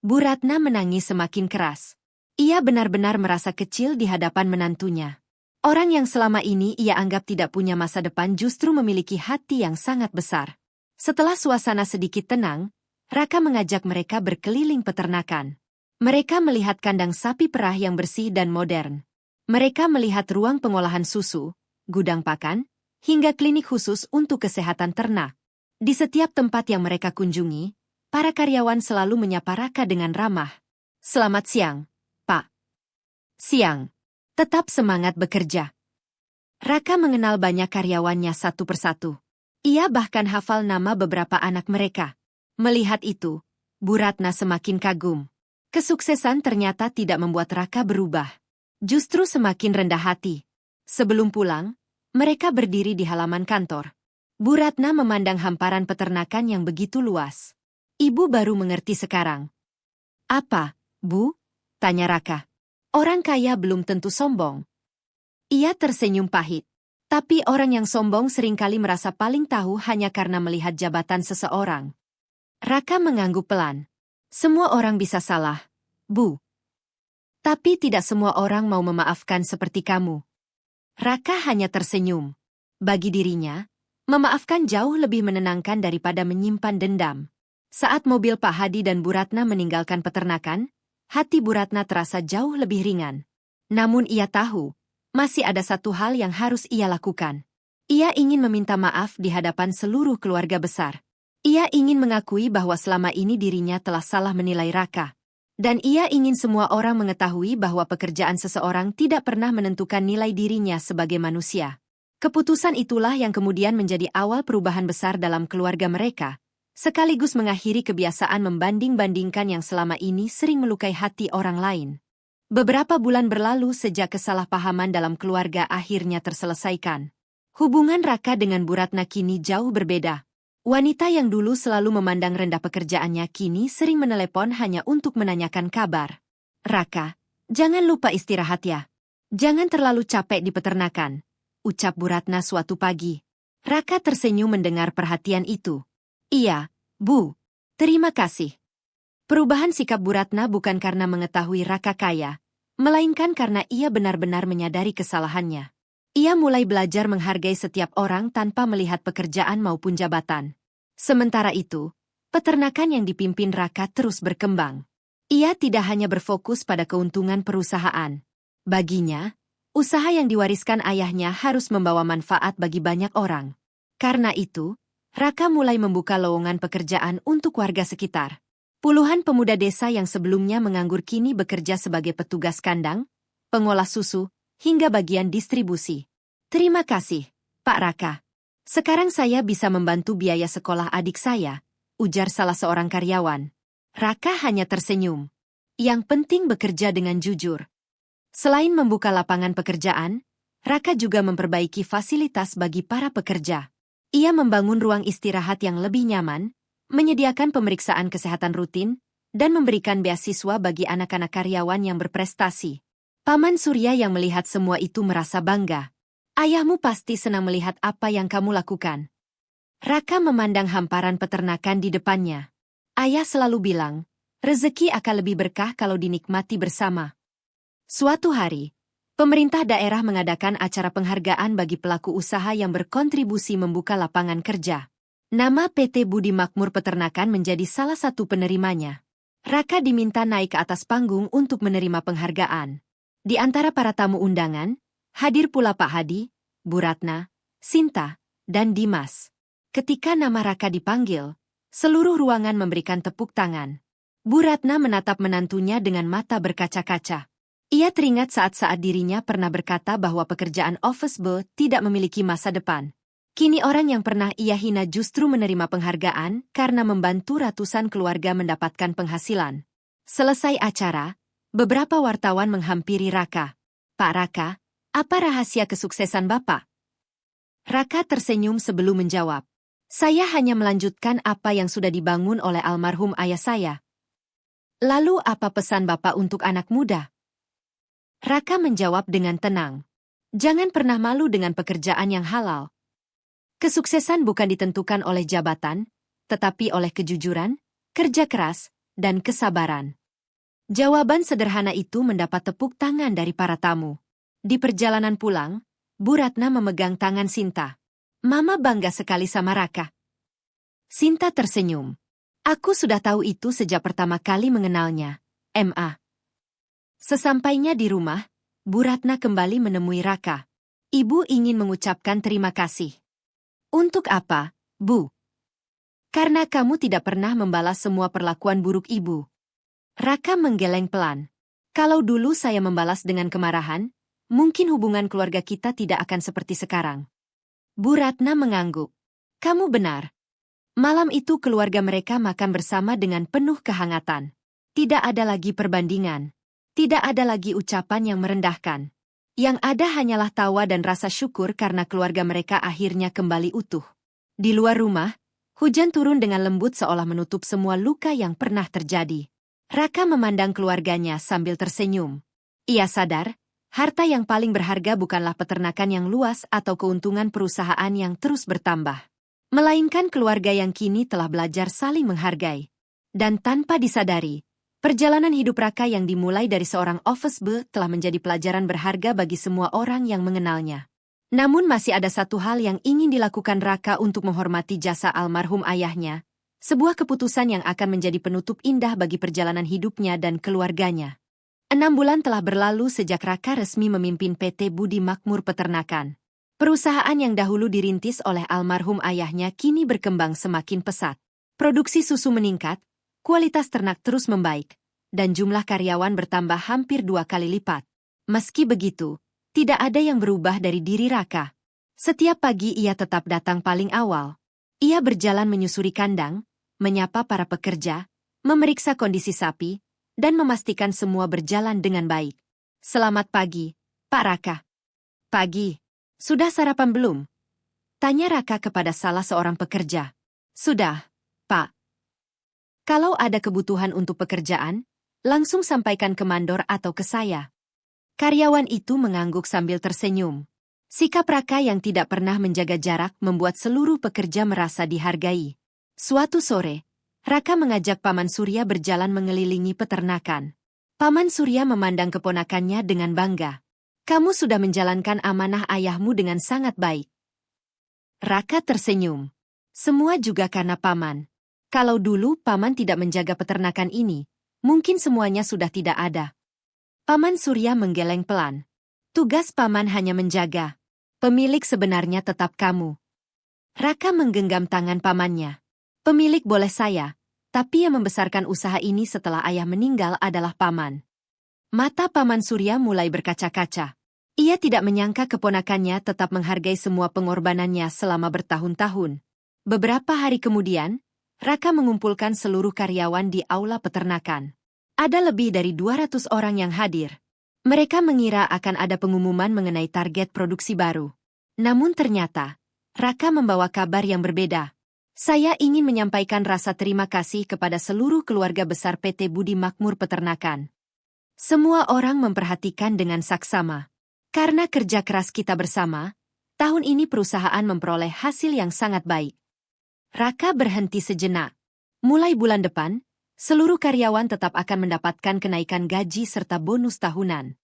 Bu Ratna menangis semakin keras. Ia benar-benar merasa kecil di hadapan menantunya. Orang yang selama ini ia anggap tidak punya masa depan justru memiliki hati yang sangat besar. Setelah suasana sedikit tenang, Raka mengajak mereka berkeliling peternakan. Mereka melihat kandang sapi perah yang bersih dan modern. Mereka melihat ruang pengolahan susu, gudang pakan, hingga klinik khusus untuk kesehatan ternak. Di setiap tempat yang mereka kunjungi, para karyawan selalu menyapa Raka dengan ramah. Selamat siang, Pak. Siang. Tetap semangat bekerja. Raka mengenal banyak karyawannya satu persatu. Ia bahkan hafal nama beberapa anak mereka. Melihat itu, Bu Ratna semakin kagum. Kesuksesan ternyata tidak membuat Raka berubah. Justru semakin rendah hati. Sebelum pulang, mereka berdiri di halaman kantor. Bu Ratna memandang hamparan peternakan yang begitu luas. Ibu baru mengerti sekarang. Apa, Bu? Tanya Raka. Orang kaya belum tentu sombong. Ia tersenyum pahit. Tapi orang yang sombong seringkali merasa paling tahu hanya karena melihat jabatan seseorang. Raka mengangguk pelan. Semua orang bisa salah, Bu. Tapi tidak semua orang mau memaafkan seperti kamu. Raka hanya tersenyum. Bagi dirinya, memaafkan jauh lebih menenangkan daripada menyimpan dendam. Saat mobil Pak Hadi dan Bu Ratna meninggalkan peternakan, hati Bu Ratna terasa jauh lebih ringan. Namun ia tahu, masih ada satu hal yang harus ia lakukan. Ia ingin meminta maaf di hadapan seluruh keluarga besar. Ia ingin mengakui bahwa selama ini dirinya telah salah menilai Raka. Dan ia ingin semua orang mengetahui bahwa pekerjaan seseorang tidak pernah menentukan nilai dirinya sebagai manusia. Keputusan itulah yang kemudian menjadi awal perubahan besar dalam keluarga mereka, sekaligus mengakhiri kebiasaan membanding-bandingkan yang selama ini sering melukai hati orang lain. Beberapa bulan berlalu sejak kesalahpahaman dalam keluarga akhirnya terselesaikan. Hubungan Raka dengan Bu Ratna kini jauh berbeda. Wanita yang dulu selalu memandang rendah pekerjaannya kini sering menelepon hanya untuk menanyakan kabar. Raka, jangan lupa istirahat ya. Jangan terlalu capek di peternakan, ucap Bu Ratna suatu pagi. Raka tersenyum mendengar perhatian itu. Iya, Bu. Terima kasih. Perubahan sikap Bu Ratna bukan karena mengetahui Raka kaya, melainkan karena ia benar-benar menyadari kesalahannya. Ia mulai belajar menghargai setiap orang tanpa melihat pekerjaan maupun jabatan. Sementara itu, peternakan yang dipimpin Raka terus berkembang. Ia tidak hanya berfokus pada keuntungan perusahaan. Baginya, usaha yang diwariskan ayahnya harus membawa manfaat bagi banyak orang. Karena itu, Raka mulai membuka lowongan pekerjaan untuk warga sekitar. Puluhan pemuda desa yang sebelumnya menganggur kini bekerja sebagai petugas kandang, pengolah susu, hingga bagian distribusi. Terima kasih, Pak Raka. Sekarang saya bisa membantu biaya sekolah adik saya, ujar salah seorang karyawan. Raka hanya tersenyum. Yang penting bekerja dengan jujur. Selain membuka lapangan pekerjaan, Raka juga memperbaiki fasilitas bagi para pekerja. Ia membangun ruang istirahat yang lebih nyaman, menyediakan pemeriksaan kesehatan rutin, dan memberikan beasiswa bagi anak-anak karyawan yang berprestasi. Paman Surya yang melihat semua itu merasa bangga. Ayahmu pasti senang melihat apa yang kamu lakukan. Raka memandang hamparan peternakan di depannya. Ayah selalu bilang, rezeki akan lebih berkah kalau dinikmati bersama. Suatu hari, pemerintah daerah mengadakan acara penghargaan bagi pelaku usaha yang berkontribusi membuka lapangan kerja. Nama PT Budi Makmur Peternakan menjadi salah satu penerimanya. Raka diminta naik ke atas panggung untuk menerima penghargaan. Di antara para tamu undangan, hadir pula Pak Hadi, Bu Ratna, Sinta, dan Dimas. Ketika nama Raka dipanggil, seluruh ruangan memberikan tepuk tangan. Bu Ratna menatap menantunya dengan mata berkaca-kaca. Ia teringat saat-saat dirinya pernah berkata bahwa pekerjaan office boy tidak memiliki masa depan. Kini orang yang pernah ia hina justru menerima penghargaan karena membantu ratusan keluarga mendapatkan penghasilan. Selesai acara, beberapa wartawan menghampiri Raka. "Pak Raka, apa rahasia kesuksesan Bapak?" Raka tersenyum sebelum menjawab. "Saya hanya melanjutkan apa yang sudah dibangun oleh almarhum ayah saya." "Lalu apa pesan Bapak untuk anak muda?" Raka menjawab dengan tenang. "Jangan pernah malu dengan pekerjaan yang halal. Kesuksesan bukan ditentukan oleh jabatan, tetapi oleh kejujuran, kerja keras, dan kesabaran." Jawaban sederhana itu mendapat tepuk tangan dari para tamu. Di perjalanan pulang, Bu Ratna memegang tangan Sinta. "Mama bangga sekali sama Raka." Sinta tersenyum. "Aku sudah tahu itu sejak pertama kali mengenalnya, Ma." Sesampainya di rumah, Bu Ratna kembali menemui Raka. "Ibu ingin mengucapkan terima kasih." "Untuk apa, Bu?" "Karena kamu tidak pernah membalas semua perlakuan buruk ibu." Raka menggeleng pelan. "Kalau dulu saya membalas dengan kemarahan, mungkin hubungan keluarga kita tidak akan seperti sekarang." Bu Ratna mengangguk. "Kamu benar." Malam itu keluarga mereka makan bersama dengan penuh kehangatan. Tidak ada lagi perbandingan. Tidak ada lagi ucapan yang merendahkan. Yang ada hanyalah tawa dan rasa syukur karena keluarga mereka akhirnya kembali utuh. Di luar rumah, hujan turun dengan lembut seolah menutup semua luka yang pernah terjadi. Raka memandang keluarganya sambil tersenyum. Ia sadar, harta yang paling berharga bukanlah peternakan yang luas atau keuntungan perusahaan yang terus bertambah, melainkan keluarga yang kini telah belajar saling menghargai. Dan tanpa disadari, perjalanan hidup Raka yang dimulai dari seorang office boy telah menjadi pelajaran berharga bagi semua orang yang mengenalnya. Namun masih ada satu hal yang ingin dilakukan Raka untuk menghormati jasa almarhum ayahnya, sebuah keputusan yang akan menjadi penutup indah bagi perjalanan hidupnya dan keluarganya. 6 bulan telah berlalu sejak Raka resmi memimpin PT Budi Makmur Peternakan. Perusahaan yang dahulu dirintis oleh almarhum ayahnya kini berkembang semakin pesat. Produksi susu meningkat, kualitas ternak terus membaik, dan jumlah karyawan bertambah hampir 2 kali lipat. Meski begitu, tidak ada yang berubah dari diri Raka. Setiap pagi ia tetap datang paling awal. Ia berjalan menyusuri kandang, menyapa para pekerja, memeriksa kondisi sapi, dan memastikan semua berjalan dengan baik. "Selamat pagi, Pak Raka." "Pagi. Sudah sarapan belum?" tanya Raka kepada salah seorang pekerja. "Sudah, Pak. Kalau ada kebutuhan untuk pekerjaan, langsung sampaikan ke mandor atau ke saya." Karyawan itu mengangguk sambil tersenyum. Sikap Raka yang tidak pernah menjaga jarak membuat seluruh pekerja merasa dihargai. Suatu sore, Raka mengajak Paman Surya berjalan mengelilingi peternakan. Paman Surya memandang keponakannya dengan bangga. "Kamu sudah menjalankan amanah ayahmu dengan sangat baik." Raka tersenyum. "Semua juga karena Paman. Kalau dulu Paman tidak menjaga peternakan ini, mungkin semuanya sudah tidak ada." Paman Surya menggeleng pelan. "Tugas Paman hanya menjaga. Pemilik sebenarnya tetap kamu." Raka menggenggam tangan pamannya. "Pemilik boleh saya, tapi yang membesarkan usaha ini setelah ayah meninggal adalah Paman." Mata Paman Surya mulai berkaca-kaca. Ia tidak menyangka keponakannya tetap menghargai semua pengorbanannya selama bertahun-tahun. Beberapa hari kemudian, Raka mengumpulkan seluruh karyawan di aula peternakan. Ada lebih dari 200 orang yang hadir. Mereka mengira akan ada pengumuman mengenai target produksi baru. Namun ternyata, Raka membawa kabar yang berbeda. "Saya ingin menyampaikan rasa terima kasih kepada seluruh keluarga besar PT Budi Makmur Peternakan. Semua orang memperhatikan dengan saksama. Karena kerja keras kita bersama, tahun ini perusahaan memperoleh hasil yang sangat baik." Raka berhenti sejenak. Mulai bulan depan, seluruh karyawan tetap akan mendapatkan kenaikan gaji serta bonus tahunan.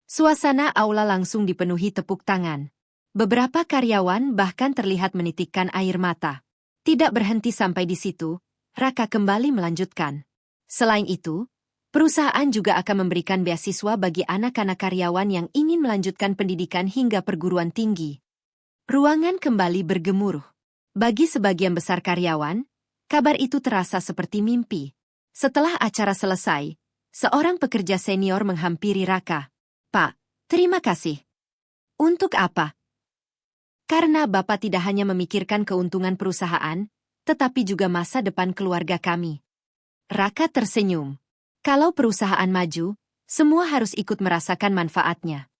Suasana aula langsung dipenuhi tepuk tangan. Beberapa karyawan bahkan terlihat menitikkan air mata. Tidak berhenti sampai di situ, Raka kembali melanjutkan. Selain itu, perusahaan juga akan memberikan beasiswa bagi anak-anak karyawan yang ingin melanjutkan pendidikan hingga perguruan tinggi. Ruangan kembali bergemuruh. Bagi sebagian besar karyawan, kabar itu terasa seperti mimpi. Setelah acara selesai, seorang pekerja senior menghampiri Raka. "Pak, terima kasih." "Untuk apa?" Karena Bapak tidak hanya memikirkan keuntungan perusahaan, tetapi juga masa depan keluarga kami. Raka tersenyum. Kalau perusahaan maju, semua harus ikut merasakan manfaatnya.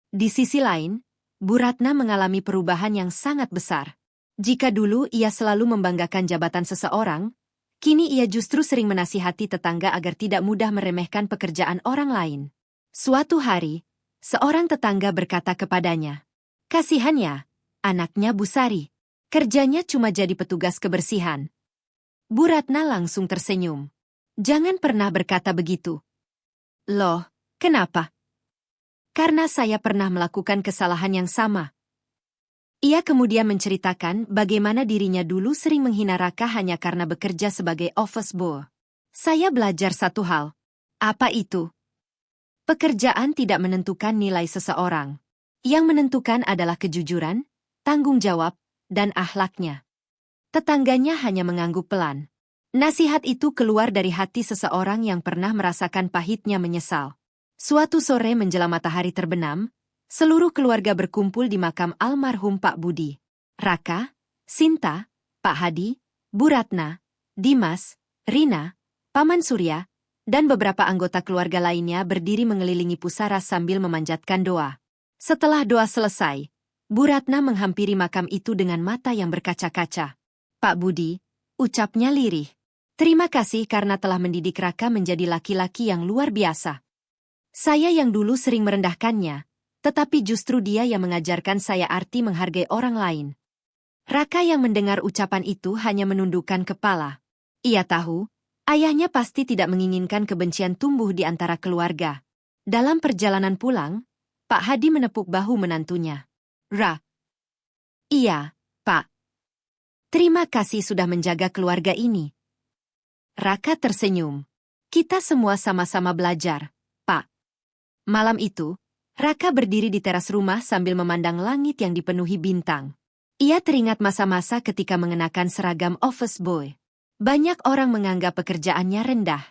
Di sisi lain, Bu Ratna mengalami perubahan yang sangat besar. Jika dulu ia selalu membanggakan jabatan seseorang, kini ia justru sering menasihati tetangga agar tidak mudah meremehkan pekerjaan orang lain. Suatu hari, seorang tetangga berkata kepadanya, "Kasihan ya, anaknya Bu Sari. Kerjanya cuma jadi petugas kebersihan." Bu Ratna langsung tersenyum. "Jangan pernah berkata begitu." "Loh, kenapa?" "Karena saya pernah melakukan kesalahan yang sama." Ia kemudian menceritakan bagaimana dirinya dulu sering menghina Raka hanya karena bekerja sebagai office boy. "Saya belajar satu hal." "Apa itu?" "Pekerjaan tidak menentukan nilai seseorang. Yang menentukan adalah kejujuran, tanggung jawab, dan akhlaknya." Tetangganya hanya mengangguk pelan. Nasihat itu keluar dari hati seseorang yang pernah merasakan pahitnya menyesal. Suatu sore menjelang matahari terbenam, seluruh keluarga berkumpul di makam almarhum Pak Budi. Raka, Sinta, Pak Hadi, Bu Ratna, Dimas, Rina, Paman Surya, dan beberapa anggota keluarga lainnya berdiri mengelilingi pusara sambil memanjatkan doa. Setelah doa selesai, Bu Ratna menghampiri makam itu dengan mata yang berkaca-kaca. "Pak Budi," ucapnya lirih, "terima kasih karena telah mendidik Raka menjadi laki-laki yang luar biasa. Saya yang dulu sering merendahkannya, tetapi justru dia yang mengajarkan saya arti menghargai orang lain." Raka yang mendengar ucapan itu hanya menundukkan kepala. Ia tahu, ayahnya pasti tidak menginginkan kebencian tumbuh di antara keluarga. Dalam perjalanan pulang, Pak Hadi menepuk bahu menantunya. "Iya, Pak. Terima kasih sudah menjaga keluarga ini." Raka tersenyum. "Kita semua sama-sama belajar, Pak." Malam itu, Raka berdiri di teras rumah sambil memandang langit yang dipenuhi bintang. Ia teringat masa-masa ketika mengenakan seragam office boy. Banyak orang menganggap pekerjaannya rendah.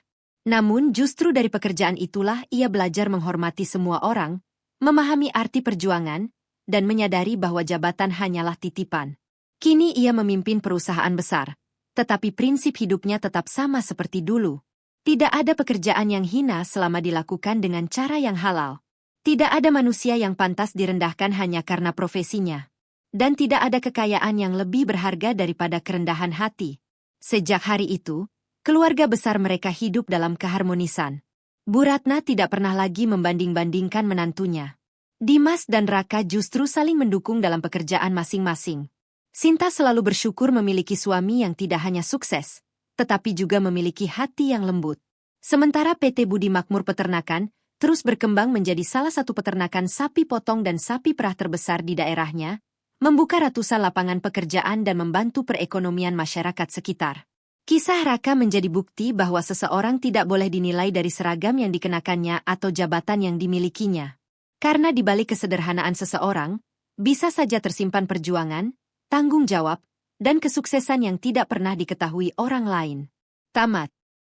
Namun justru dari pekerjaan itulah ia belajar menghormati semua orang, memahami arti perjuangan, dan menyadari bahwa jabatan hanyalah titipan. Kini ia memimpin perusahaan besar, tetapi prinsip hidupnya tetap sama seperti dulu. Tidak ada pekerjaan yang hina selama dilakukan dengan cara yang halal. Tidak ada manusia yang pantas direndahkan hanya karena profesinya. Dan tidak ada kekayaan yang lebih berharga daripada kerendahan hati. Sejak hari itu, keluarga besar mereka hidup dalam keharmonisan. Bu Ratna tidak pernah lagi membanding-bandingkan menantunya. Dimas dan Raka justru saling mendukung dalam pekerjaan masing-masing. Sinta selalu bersyukur memiliki suami yang tidak hanya sukses, tetapi juga memiliki hati yang lembut. Sementara PT Budi Makmur Peternakan terus berkembang menjadi salah satu peternakan sapi potong dan sapi perah terbesar di daerahnya, membuka ratusan lapangan pekerjaan dan membantu perekonomian masyarakat sekitar. Kisah Raka menjadi bukti bahwa seseorang tidak boleh dinilai dari seragam yang dikenakannya atau jabatan yang dimilikinya. Karena di balik kesederhanaan seseorang, bisa saja tersimpan perjuangan, tanggung jawab, dan kesuksesan yang tidak pernah diketahui orang lain. Tamat.